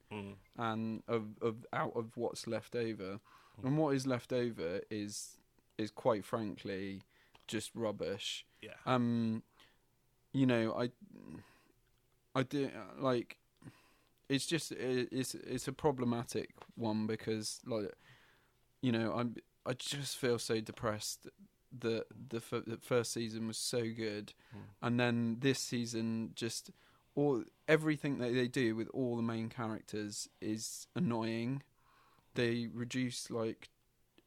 and out of what's left over, and what is left over is quite frankly just rubbish. Yeah. You know, I do like. It's just it's a problematic one because, like, you know, I just feel so depressed that the first season was so good, and then this season just everything that they do with all the main characters is annoying. They reduce like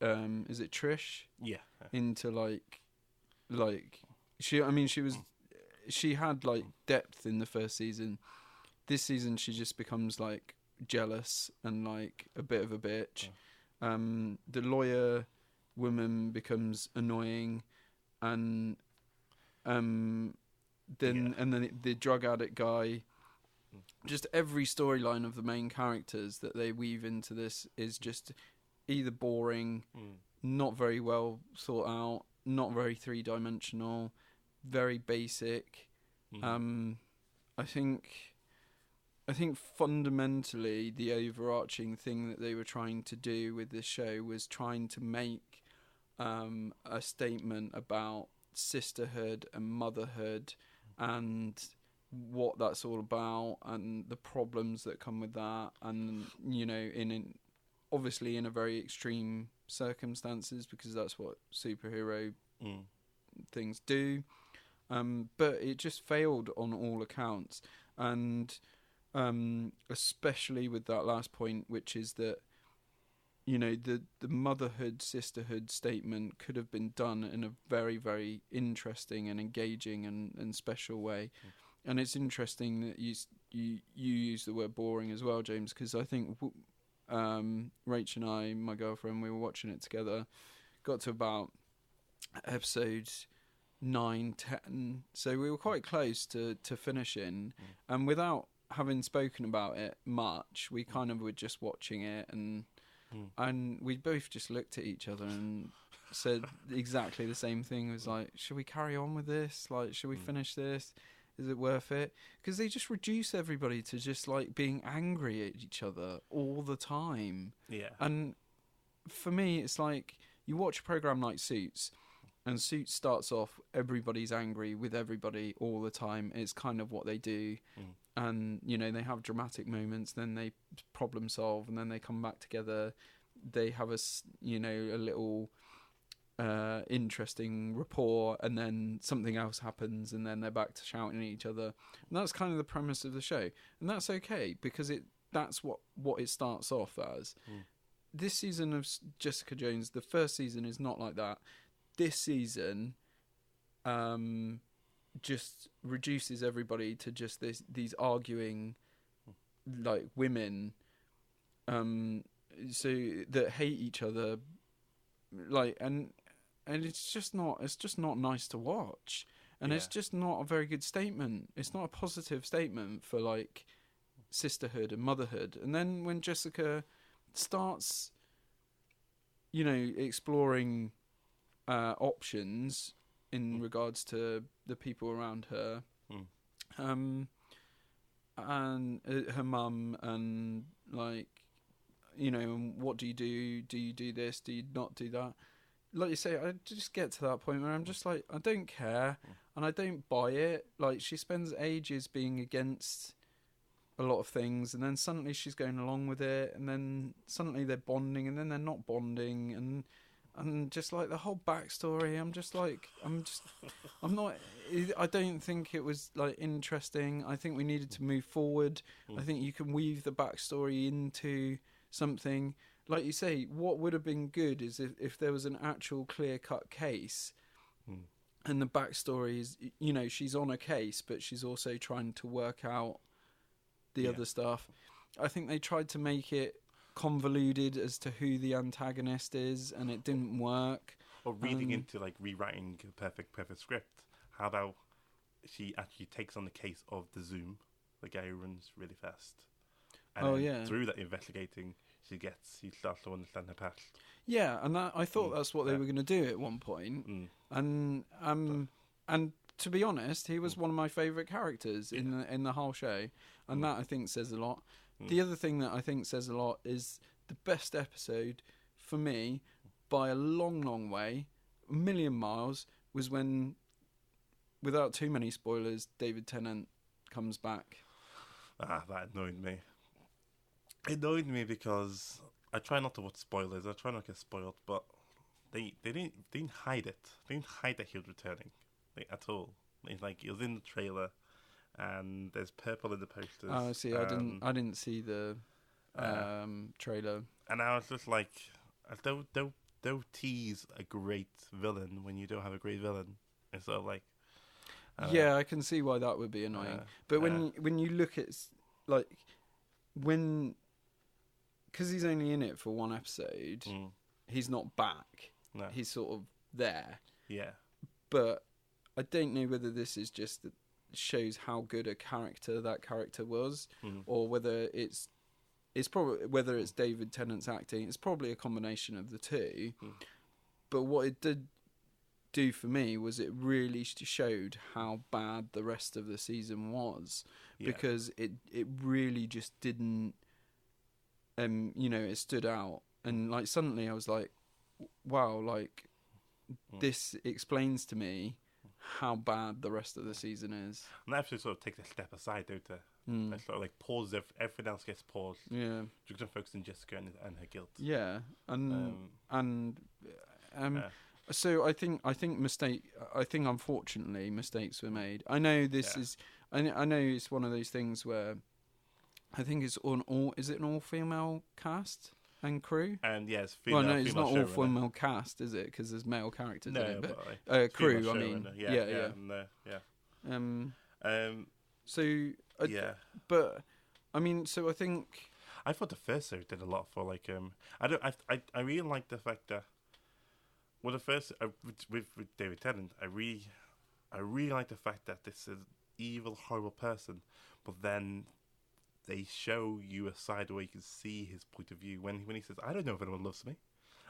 is it Trish? Yeah. Into like she had like depth in the first season. This season she just becomes like jealous and like a bit of a bitch. The lawyer woman becomes annoying, and then the drug addict guy. Just every storyline of the main characters that they weave into this is just either boring, not very well thought out, not very three-dimensional, very basic. I think fundamentally the overarching thing that they were trying to do with this show was trying to make a statement about sisterhood and motherhood and what that's all about and the problems that come with that, and you know, obviously in a very extreme circumstances, because that's what superhero things do, but it just failed on all accounts, and especially with that last point, which is that, you know, the motherhood sisterhood statement could have been done in a very, very interesting and engaging and special way. And it's interesting that you use the word boring as well, James, because I think Rach and I, my girlfriend, we were watching it together, got to about episode 9, 10, so we were quite close to finishing, and without having spoken about it much, we kind of were just watching it, and we both just looked at each other and said exactly the same thing. It was like, should we carry on with this? Like, should we finish this? Is it worth it? Because they just reduce everybody to just like being angry at each other all the time. Yeah. And for me, it's like you watch a program like Suits, and Suits starts off, everybody's angry with everybody all the time. It's kind of what they do. And, you know, they have dramatic moments, then they problem solve, and then they come back together. They have a little interesting rapport, and then something else happens, and then they're back to shouting at each other. And that's kind of the premise of the show. And that's okay, because that's what it starts off as. This season of Jessica Jones, the first season, is not like that. This season just reduces everybody to just these arguing like women so that hate each other, like, and it's just not nice to watch, and it's just not a very good statement. It's not a positive statement for like sisterhood and motherhood. And then when Jessica starts, you know, exploring options in regards to the people around her, and her mum, and like, you know, what do you do? Do you do this? Do you not do that? Like you say, I just get to that point where I'm just like, I don't care, and I don't buy it. Like, she spends ages being against a lot of things, and then suddenly she's going along with it, and then suddenly they're bonding, and then they're not bonding, and just like the whole backstory, I don't think it was like interesting. I think we needed to move forward. I think you can weave the backstory into something. Like you say, what would have been good is if there was an actual clear-cut case and the backstory is, you know, she's on a case, but she's also trying to work out the other stuff. I think they tried to make it convoluted as to who the antagonist is, and it didn't work. Or reading into like rewriting a perfect script. How about she actually takes on the case of the Zoom, the guy who runs really fast. And through that investigating, she starts to understand her past. Yeah, and I thought that's what they were going to do at one point. And to be honest, he was one of my favourite characters in the whole show, and that I think says a lot. The other thing that I think says a lot is the best episode for me, by a long way, a million miles, was when, without too many spoilers, David Tennant comes back. That annoyed me. It annoyed me because I try not to watch spoilers. I try not to get spoiled, but they didn't hide it. They didn't hide that he was returning, like, at all. It's like it was in the trailer, and there's purple in the posters. Oh, I see. I didn't see the trailer. And I was just like, don't tease a great villain when you don't have a great villain. It's sort of like. I can see why that would be annoying. But when you look at, like, because he's only in it for one episode, he's not back. No. He's sort of there. Yeah. But I don't know whether this is just that shows how good a character that character was, or whether it's probably whether it's David Tennant's acting. It's probably a combination of the two. But what it did do for me was it really showed how bad the rest of the season was, because it really just didn't, it stood out, and like suddenly I was like, wow, like this explains to me how bad the rest of the season is. And that actually sort of takes a step aside, don't it? Sort of like pause, everything else gets paused. Yeah. Just to focus on Jessica and her guilt. Yeah, so I think unfortunately mistakes were made. I know this is. I know it's one of those things where I think it's is it an all-female cast and crew? And yes, female. Well, no, it's not all-female cast, is it? Because there's male characters in it, but crew. I mean, But I mean, so I think I thought the first series did a lot for like I really like the fact that. Well, the first with David Tennant, I really like the fact that this is an evil, horrible person, but then they show you a side where you can see his point of view when he says, "I don't know if anyone loves me.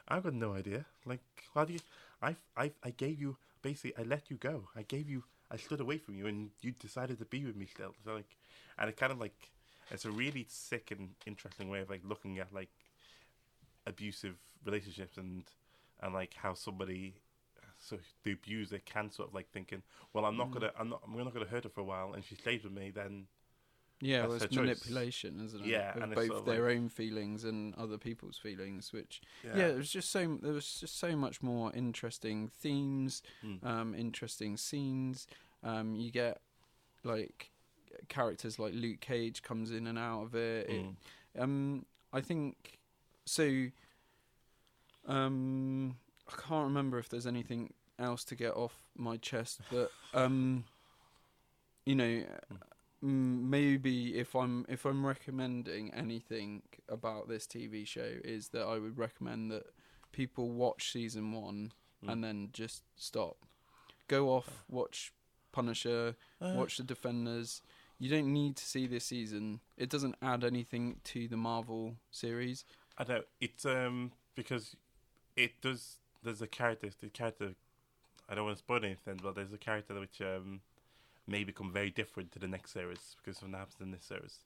I've got no idea. Like, how do you? I gave you basically. I let you go. I stood away from you, and you decided to be with me still. So like, and it kind of like it's a really sick and interesting way of like looking at like abusive relationships and like how somebody, so the abuser can sort of like thinking, well, we're not gonna hurt her for a while, and she stays with me, then well, it's manipulation, isn't it? Yeah, of and both sort of their own feelings and other people's feelings. Which there was just so much more interesting themes, interesting scenes. You get like characters like Luke Cage comes in and out of it. I think so. I can't remember if there's anything else to get off my chest, but maybe if I'm recommending anything about this TV show, is that I would recommend that people watch season 1 and then just stop. Go off, watch Punisher, watch The Defenders. You don't need to see this season. It doesn't add anything to the Marvel series. I know it's because it does. There's a character. The character. I don't want to spoil anything, but there's a character which may become very different to the next series because of what happens in this series.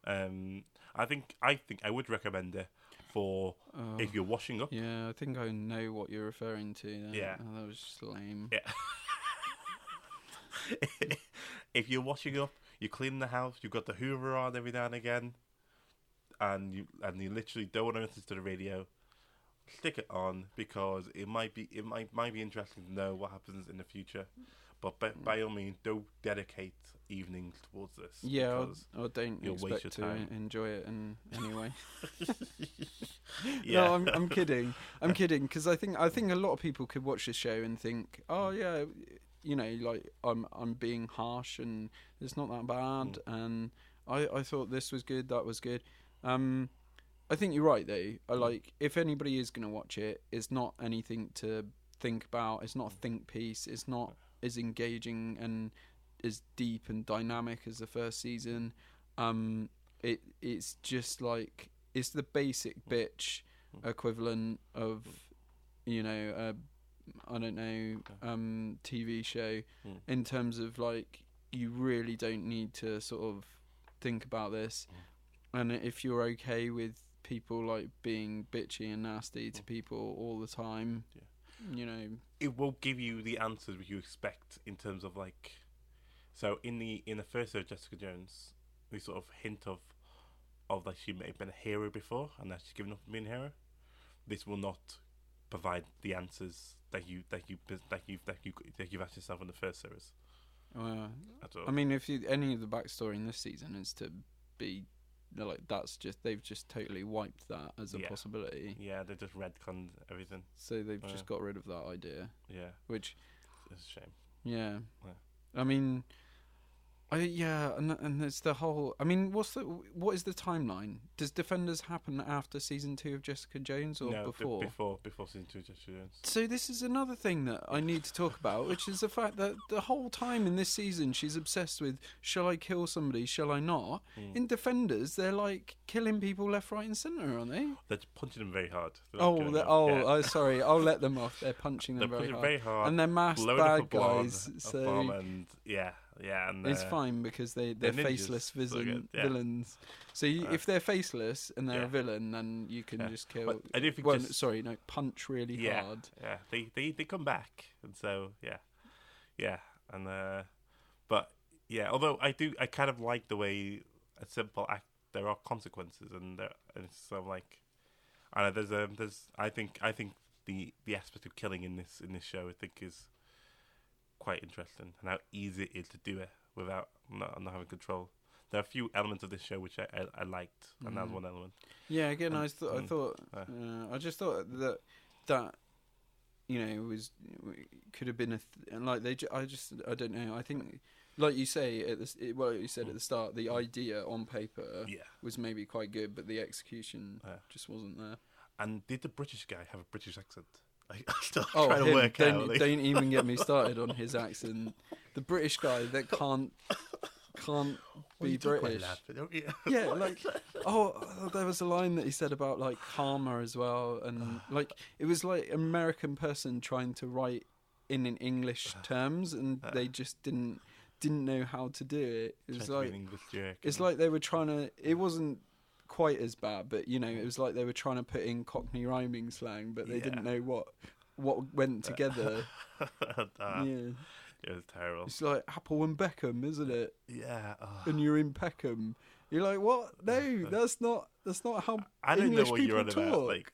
I think I would recommend it for if you're washing up. Yeah, I think I know what you're referring to. Then. Yeah, that was just lame. Yeah. If you're washing up, you're cleaning the house, you've got the Hoover on every now and again, and you literally don't want to listen to the radio. Stick it on because it might be interesting to know what happens in the future, but by all means, don't dedicate evenings towards this. Yeah, I don't expect to enjoy it in any way. Yeah. No, I'm kidding. I'm kidding because I think a lot of people could watch this show and think, oh yeah, like I'm being harsh and it's not that bad. And I thought this was good, that was good. I think you're right though. I like, if anybody is going to watch it, it's not anything to think about. It's not a think piece. It's not as engaging and as deep and dynamic as the first season. It's just like, it's the basic bitch equivalent of, I don't know, TV show, in terms of like, you really don't need to sort of think about this. And if you're okay with people like being bitchy and nasty to people all the time, it will give you the answers you expect in terms of like. So in the first of Jessica Jones, the sort of hint of like she may have been a hero before and that she's given up on being a hero. This will not provide the answers that you've asked yourself in the first series. I mean, if any of the backstory in this season is to be like, they've just totally wiped that as a possibility. Yeah, they just retconned everything. So they've just got rid of that idea. Yeah, which is a shame. Yeah. I mean, and there's the whole. I mean, what is the timeline? Does Defenders happen after season 2 of Jessica Jones or before? Before season 2 of Jessica Jones. So this is another thing that I need to talk about, which is the fact that the whole time in this season she's obsessed with, shall I kill somebody, shall I not? In Defenders, they're like killing people left, right, and centre, aren't they? They're punching them very hard. Sorry, I'll let them off. They're punching them very hard, and they're masked bad guys. And it's fine because they're faceless villains. So if they're faceless and they're a villain, then you can just kill. But I do think punch really hard. Yeah, they come back, and so and but although I kind of like the way a simple act, there are consequences, and it's sort of like, I don't know, I think the aspect of killing in this show, I think, is quite interesting, and how easy it is to do it without not having control. There are a few elements of this show which I liked, and that was one element. Yeah, again, I just thought that could have been I don't know. I think, like you say you said at the start, the idea on paper was maybe quite good, but the execution just wasn't there. And did the British guy have a British accent? I'm still trying to work out. Don't even get me started on his accent. The British guy that can't be British. Yeah, like there was a line that he said about like karma as well, and like it was like an American person trying to write in English terms, and they just didn't know how to do it. It was like it's like they were trying to. It wasn't quite as bad, but it was like they were trying to put in Cockney rhyming slang, but they didn't know what went together. It was terrible. It's like Apple and Beckham, isn't it? Yeah. And you're in Peckham. You're like, what? No, that's not how I don't English know what people you're on talk. about. Like,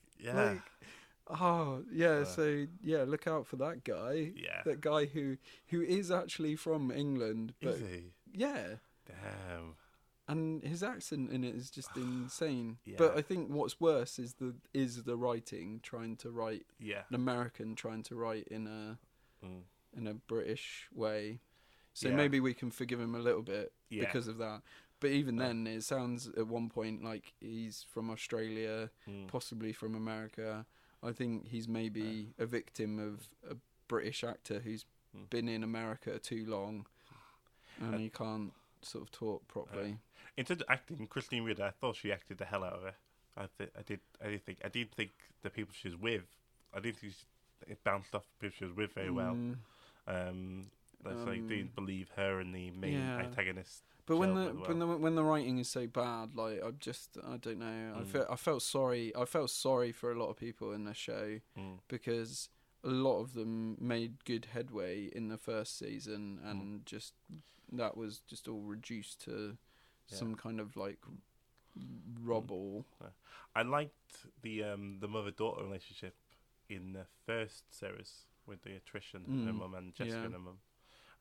yeah. So look out for that guy. Yeah. That guy who is actually from England. But is he? Yeah. Damn. And his accent in it is just insane. Yeah. But I think what's worse is the writing, trying to write an American trying to write in a British way. So maybe we can forgive him a little bit because of that. But even then, it sounds at one point like he's from Australia, possibly from America. I think he's maybe a victim of a British actor who's been in America too long, and he can't sort of talk properly. In terms of acting, Christine Ritter, I thought she acted the hell out of it. I did think the people she was with, I didn't think it bounced off the people she was with very well. Like didn't believe her and the main antagonist. But when the writing is so bad, like I don't know. I felt sorry. I felt sorry for a lot of people in the show because a lot of them made good headway in the first season, and just that was just all reduced to some kind of like rubble. I liked the mother-daughter relationship in the first series with the Trish and her mum and Jessica and her mum,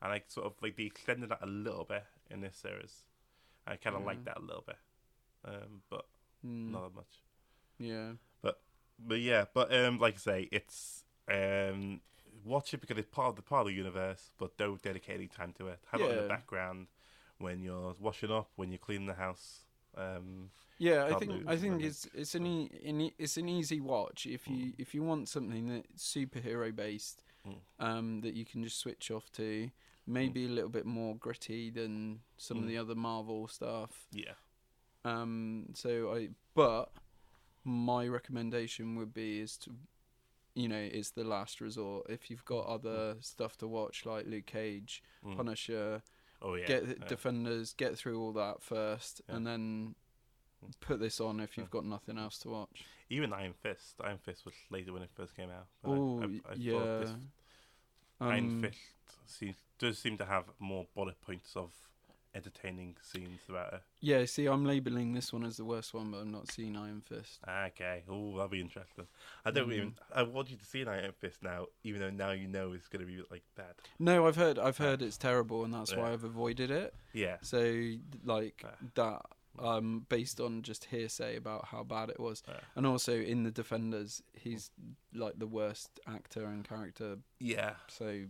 and I sort of like they extended that a little bit in this series. I kind of like that a little bit, but not that much. Yeah, but like I say, it's watch it because it's part of the universe, but don't dedicate any time to it. Have it in Yeah. the background when you're washing up, when you're cleaning the house. Yeah, I Can't think lose, I think really. it's an easy watch if you want something that's superhero based, that you can just switch off to. Maybe a little bit more gritty than some of the other Marvel stuff. Yeah. But my recommendation would be is to, it's the last resort. If you've got other stuff to watch like Luke Cage, Punisher, Defenders, get through all that first, and then put this on if you've got nothing else to watch. Even Iron Fist. Iron Fist was later when it first came out. Oh, yeah. Thought this Iron Fist does seem to have more bullet points of entertaining scenes throughout it. Yeah, see, I'm labelling this one as the worst one, but I've not seen Iron Fist. Okay. Oh, that'll be interesting. I want you to see an Iron Fist now, even though now you know it's going to be like bad. No, I've heard it's terrible, and that's why I've avoided it. Yeah. So, that, based on just hearsay about how bad it was. And also, in The Defenders, he's, like, the worst actor and character. Yeah. So,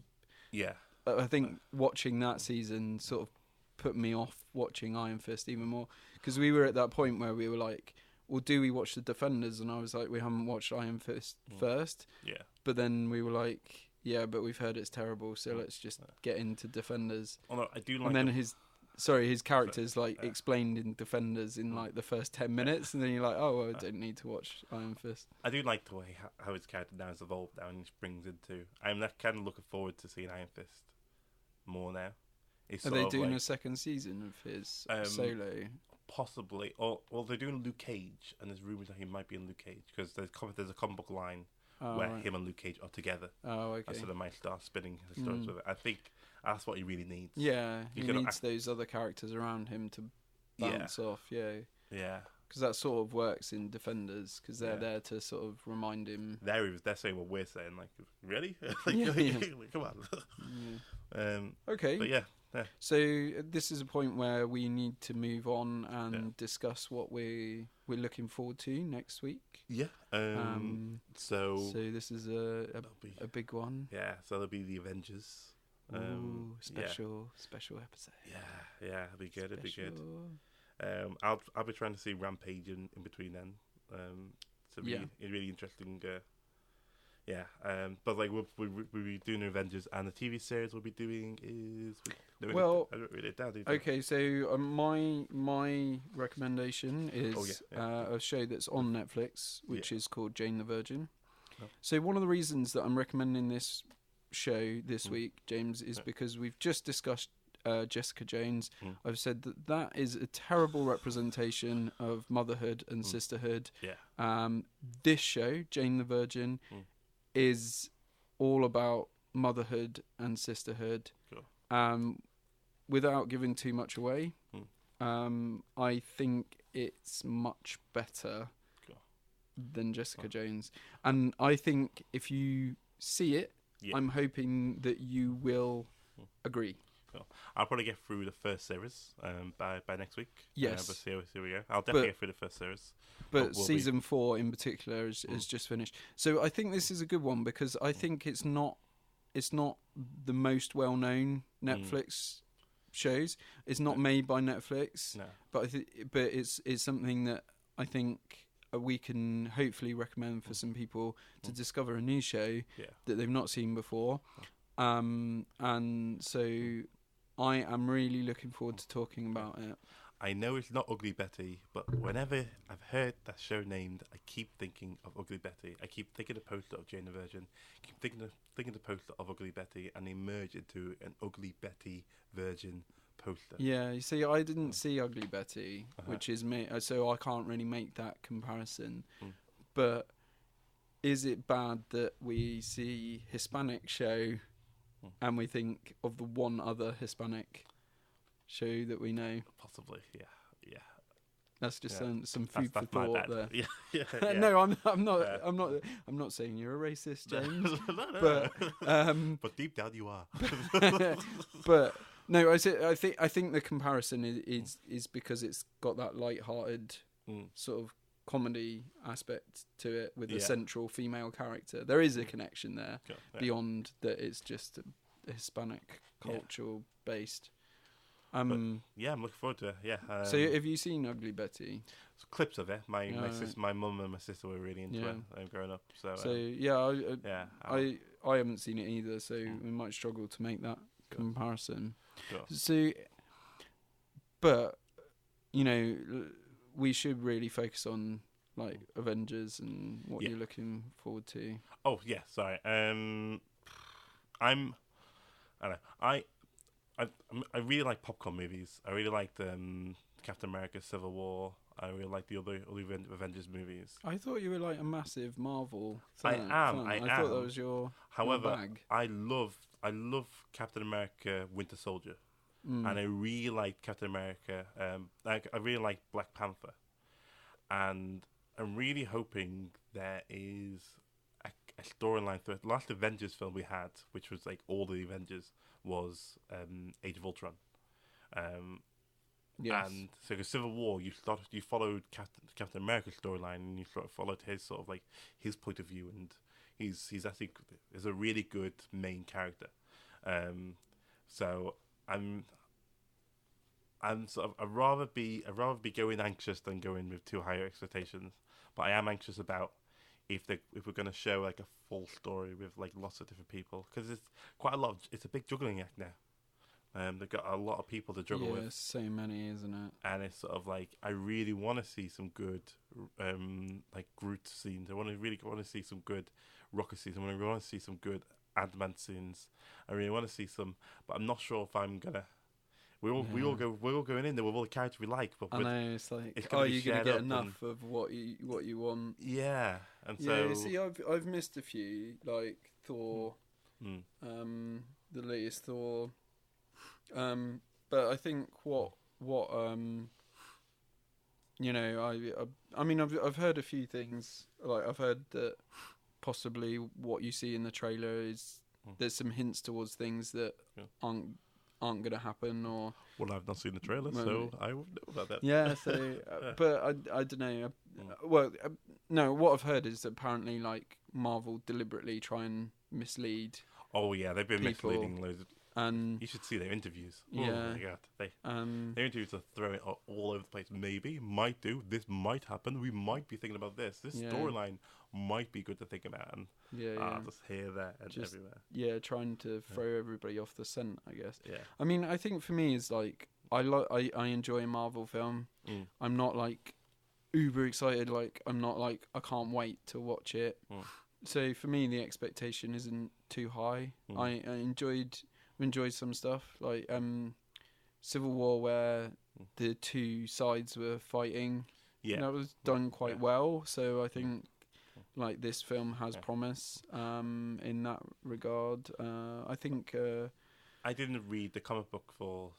yeah. I think watching that season sort of put me off watching Iron Fist even more, because we were at that point where we were like, well, do we watch The Defenders? And I was like, we haven't watched Iron Fist first. Yeah. But then we were like, yeah, but we've heard it's terrible, so let's just get into Defenders. Although I do like and then his character's explained in Defenders in like the first 10 minutes, and then you're like, oh, well, I don't need to watch Iron Fist. I do like the way how his character now has evolved now and brings into. I'm kind of looking forward to seeing Iron Fist more now. Are they doing a second season of his solo? Possibly. Or they're doing Luke Cage, and there's rumours that he might be in Luke Cage, because there's a comic book line where him and Luke Cage are together. Oh, okay. So they might start spinning his stories with it. I think that's what he really needs. Yeah, he needs those other characters around him to bounce off, Yeah. Because that sort of works in Defenders, because they're there to sort of remind him. They're saying what we're saying, like, really? Come on. Okay. But yeah. So this is a point where we need to move on and discuss what we're looking forward to next week. Yeah. So this is a big one. Yeah. So there'll be the Avengers. Special episode. Yeah. It'll be good. It'll be good. I'll be trying to see Rampage in between then. So it'll be really interesting. But like we'll be doing Avengers, and the TV series we'll be doing is I don't read it down. Okay, so my recommendation is a show that's on Netflix, which is called Jane the Virgin. Oh. So one of the reasons that I'm recommending this show this week, James, is because we've just discussed Jessica Jones. I've said that is a terrible representation of motherhood and sisterhood. This show, Jane the Virgin, is all about motherhood and sisterhood. Cool. Without giving too much away, I think it's much better than Jessica Jones. And I think if you see it, I'm hoping that you will agree. Cool. I'll probably get through the first series by next week. Yes. But here we go. I'll definitely get through the first series. But season 4 in particular is just finished. So I think this is a good one, because I think it's not the most well-known Netflix shows. It's not made by Netflix. No. But it's something that I think we can hopefully recommend for some people to discover a new show that they've not seen before. And so I am really looking forward to talking about it. I know it's not Ugly Betty, but whenever I've heard that show named, I keep thinking of Ugly Betty. I keep thinking the poster of Jane the Virgin. I keep thinking the poster of Ugly Betty, and they merge into an Ugly Betty Virgin poster. Yeah, you see, I didn't see Ugly Betty, which is me, so I can't really make that comparison. But is it bad that we see Hispanic show and we think of the one other Hispanic show that we know? Possibly, yeah. That's just some food for thought there. Yeah. No, I'm not saying you're a racist, James. No. But deep down you are. But no, I think the comparison is because it's got that light-hearted sort of comedy aspect to it with a Yeah. central female character. There is a connection there Cool. Yeah. beyond that. It's just a Hispanic cultural based. Yeah, I'm looking forward to it. Yeah. So have you seen Ugly Betty? Clips of it. My Yeah, sister, my mum and my sister were really into Yeah. it growing up. So yeah, I haven't seen it either, so we might struggle to make that comparison. Sure. So, but you know, we should really focus on like Avengers and what you're looking forward to. Oh yeah, sorry. I don't know. I really like popcorn movies. I really liked Captain America: Civil War. I really like the other Avengers movies. I thought you were like a massive Marvel I fan. am. I thought that was your However, bag. I love Captain America: Winter Soldier, and I really like Captain America. I really like Black Panther, and I'm really hoping there is a storyline through it. The last Avengers film we had, which was like all the Avengers, was Age of Ultron. Yes. And so the Civil War, you followed Captain America's storyline, and you sort of followed his sort of like his point of view, and he's actually is a really good main character. So I'm sort of I'd rather be going anxious than going with too high expectations. But I am anxious about if we're going to show like a full story with like lots of different people, because it's quite a lot. It's a big juggling act now. They've got a lot of people to juggle with. So many, isn't it? And it's sort of like I really want to see some good like Groot scenes. I really want to see some good Rocket scenes. I really want to see some good Ant-Man scenes. I really want to see some, but I'm not sure if I'm gonna. We're all going in there with all the characters we like, but I know it's like, are you gonna get enough of what you want? Yeah, and Yeah, so see, I've missed a few, like Thor, the latest Thor, but I think what you know, I mean I've heard a few things. Like I've heard that possibly what you see in the trailer is there's some hints towards things that aren't going to happen, or well, I've not seen the trailer, so I wouldn't know about that. Yeah, so but I don't know. Well, no, what I've heard is that apparently like Marvel deliberately try and mislead. Oh yeah, they've been people, misleading loads. And you should see their interviews. Yeah, oh my God, their interviews are throwing all over the place. Maybe, might do, this might happen. We might be thinking about this. This storyline might be good to think about. And just here, there, and everywhere. Yeah, trying to throw everybody off the scent, I guess. Yeah. I mean, I think for me is like I enjoy a Marvel film. I'm not like uber excited. Like I'm not like I can't wait to watch it. So for me, the expectation isn't too high. I enjoyed some stuff like Civil War, where the two sides were fighting. Yeah, that was done quite well. So I think like this film has promise in that regard. I think I didn't read the comic book for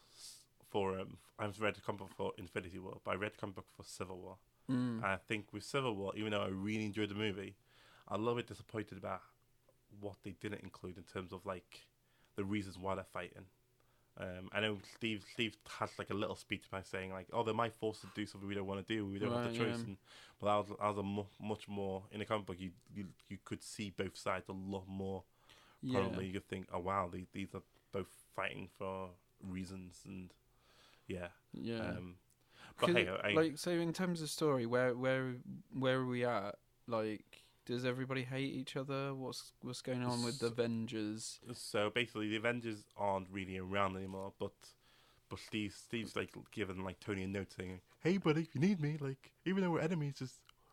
I've read the comic book for Infinity War, but I read the comic book for Civil War. And I think with Civil War, even though I really enjoyed the movie, I'm a little bit disappointed about what they didn't include in terms of like the reasons why they're fighting. I know Steve has like a little speech by saying like, "Oh, they might force us to do something we don't want to do. We don't have the choice." But that was much more in the comic book. You could see both sides a lot more. Probably you could think, "Oh wow, these are both fighting for reasons," and but hey, like so in terms of story, where are we at? Like, does everybody hate each other? What's going on with the Avengers? So basically, the Avengers aren't really around anymore. But Steve's like giving like Tony a note saying, "Hey, buddy, if you need me, like even though we're enemies,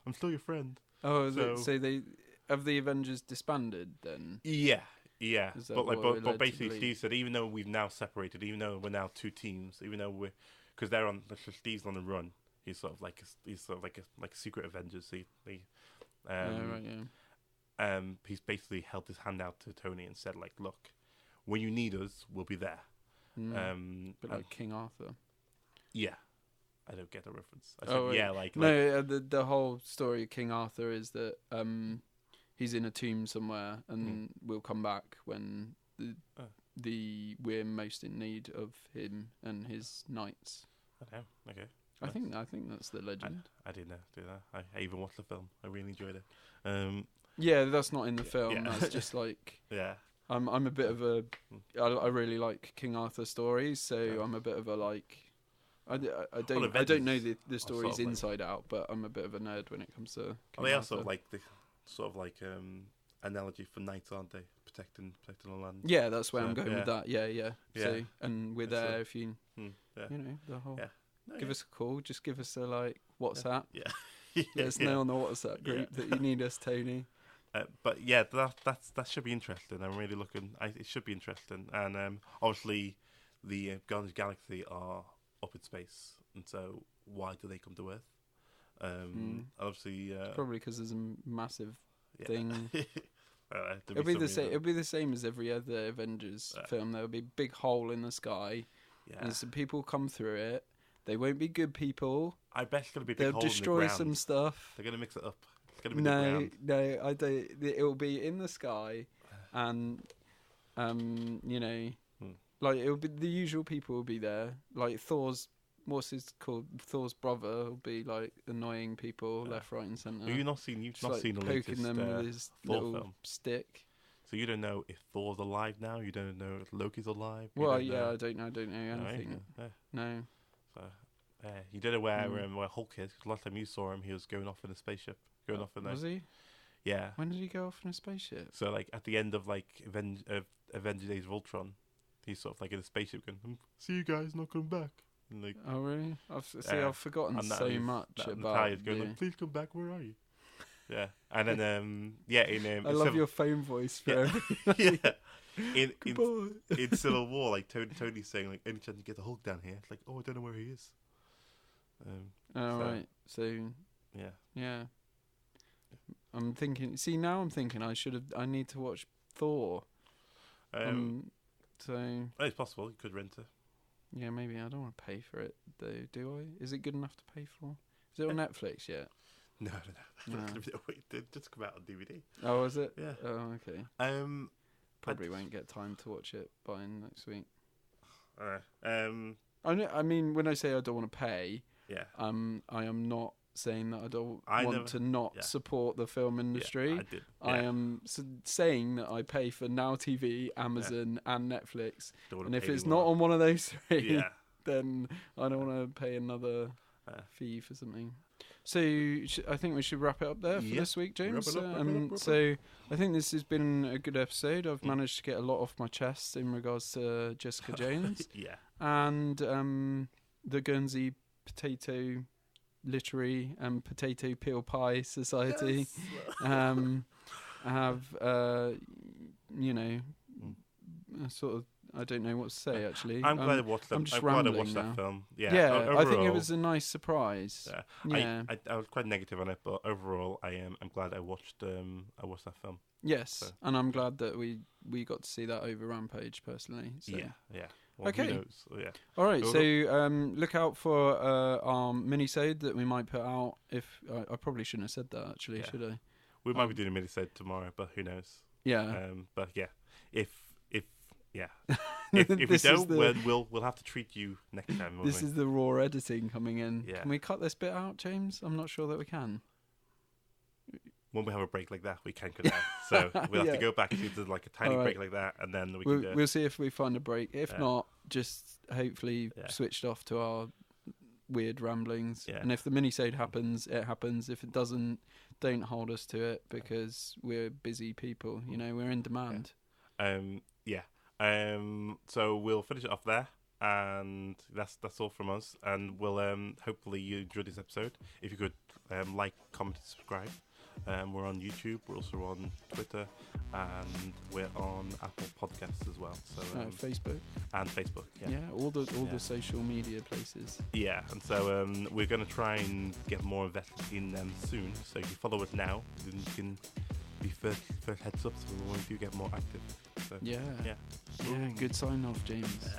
I'm still your friend." Oh, so they have the Avengers disbanded then? Yeah. But basically, Steve said even though we've now separated, even though we're now two teams, even though because they're on, Steve's on the run. He's sort of like a secret Avengers. He's basically held his hand out to Tony and said, like, look, when you need us, we'll be there. But like King Arthur. Yeah. I don't get the reference. I said, no, the whole story of King Arthur is that he's in a tomb somewhere and will come back when we're most in need of him and his knights. Okay. I think that's the legend. I didn't do that. I even watched the film. I really enjoyed it. Yeah, that's not in the film. Yeah. That's just like Yeah. I'm a bit of a. I really like King Arthur stories, so Yeah. I'm a bit of a like. I don't know the stories sort of inside out, but I'm a bit of a nerd when it comes to. King They Arthur. also like the sort of like analogy for knights, aren't they? Protecting the land. Yeah, that's where I'm So, going with that. Yeah. Yeah. So, and we're That's there it. if you, Yeah. you know, the whole. Yeah. No, Give yeah. us a call. Just give us a like WhatsApp. Yeah. Let us know on the WhatsApp group that you need us, Tony. But yeah, that should be interesting. I'm really looking. It should be interesting, and obviously, the Guardians of the Galaxy are up in space, and so why do they come to Earth? Obviously, Probably because there's a massive yeah. thing. There'll It'll be the some same. reason. It'll be the same as every other Avengers film. There'll be a big hole in the sky, Yeah. and some people come through it. They won't be good people. I bet it's gonna be a big They'll hole in the destroy ground. some stuff. They're gonna mix it up. It's gonna be the No, ground. no, I don't. It'll be in the sky, and you know, like it'll be the usual people will be there. Like Thor's, what's his called? Thor's brother will be like annoying people left, right, and centre. Have you not seen? You've Just, not like, seen the poking latest them with his Thor little film, stick. so you don't know if Thor's alive now. You don't know if Loki's alive. You Well, don't know. I don't know anything. Yeah. No. So, you don't know where Hulk is. 'Cause last time you saw him, he was going off in a spaceship. Going off in Was he? Yeah. When did he go off in a spaceship? So like at the end of like Avengers Days of Ultron, he's sort of like in a spaceship going, "See you guys, not coming back." And like, Oh really? I've forgotten and so Natalie's- much about. Natalia's going, the- like, "Please come back. Where are you?" Yeah, and then in I love your phone voice for yeah. In Goodbye. in Civil War, like Tony's saying, like, any chance you get the Hulk down here? It's like, oh, I don't know where he is. Oh so- right. So Yeah. yeah. I'm thinking. See, now I'm thinking I need to watch Thor. So It's possible you could rent it. yeah, maybe I don't want to pay for it though. Do I? Is it good enough to pay for? Is it on Netflix yet? No. No. Wait, it just come out on DVD. Oh, is it? Yeah. Oh, okay. Probably won't get time to watch it by next week. I mean, when I say I don't want to pay, yeah. I am not saying that I don't I want never- to not yeah. support the film industry. Yeah, I did. I Yeah. am saying that I pay for Now TV, Amazon, and Netflix. Don't wanna And if pay it's anymore. not on one of those three, Yeah. then I don't want to pay another fee for something. So I think we should wrap it up there for Yeah. this week, James. Wrap it up. So I think this has been a good episode. I've managed to get a lot off my chest in regards to Jessica Jones Yeah. and the Guernsey Potato Literary and Potato Peel Pie Society. Yes. Have sort of, I don't know what to say actually. I'm glad I watched that. I'm just I'm glad I rambling watched now. that film. Yeah. Yeah, I think it overall, was a nice surprise. Yeah. Yeah. I was quite negative on it, but overall, I'm glad I watched that film. Yes, So- and I'm glad that we got to see that over Rampage personally. So. Yeah. Well, Okay. Who knows? Yeah. All right, Cool. so look out for our mini-sode that we might put out. If I probably shouldn't have said that actually, Yeah. should I? We might be doing a mini-sode tomorrow, but who knows? Yeah. But yeah, if we This is don't, we'll have to treat you next time. This is the raw editing coming in. Yeah. Can we cut this bit out, James? I'm not sure that we can. When we have a break like that, we can cut out. So we'll have Yeah. to go back to like a tiny All right. break like that, and then we can go. We'll see if we find a break. If Yeah. not, just hopefully Yeah. switched off to our weird ramblings. Yeah. And if the mini-sode happens, it happens. If it doesn't, don't hold us to it because we're busy people. You know, we're in demand. So we'll finish it off there, and that's all from us. And we'll hopefully you enjoyed this episode. If you could like, comment, and subscribe. We're on YouTube. We're also on Twitter, and we're on Apple Podcasts as well. So Facebook. and Facebook. Yeah, all the Yeah. social media places. Yeah, and so we're going to try and get more invested in them soon. So if you follow us now, then you can be first heads up so when we do get more active. So, Yeah. yeah. Yeah, good sign off, James.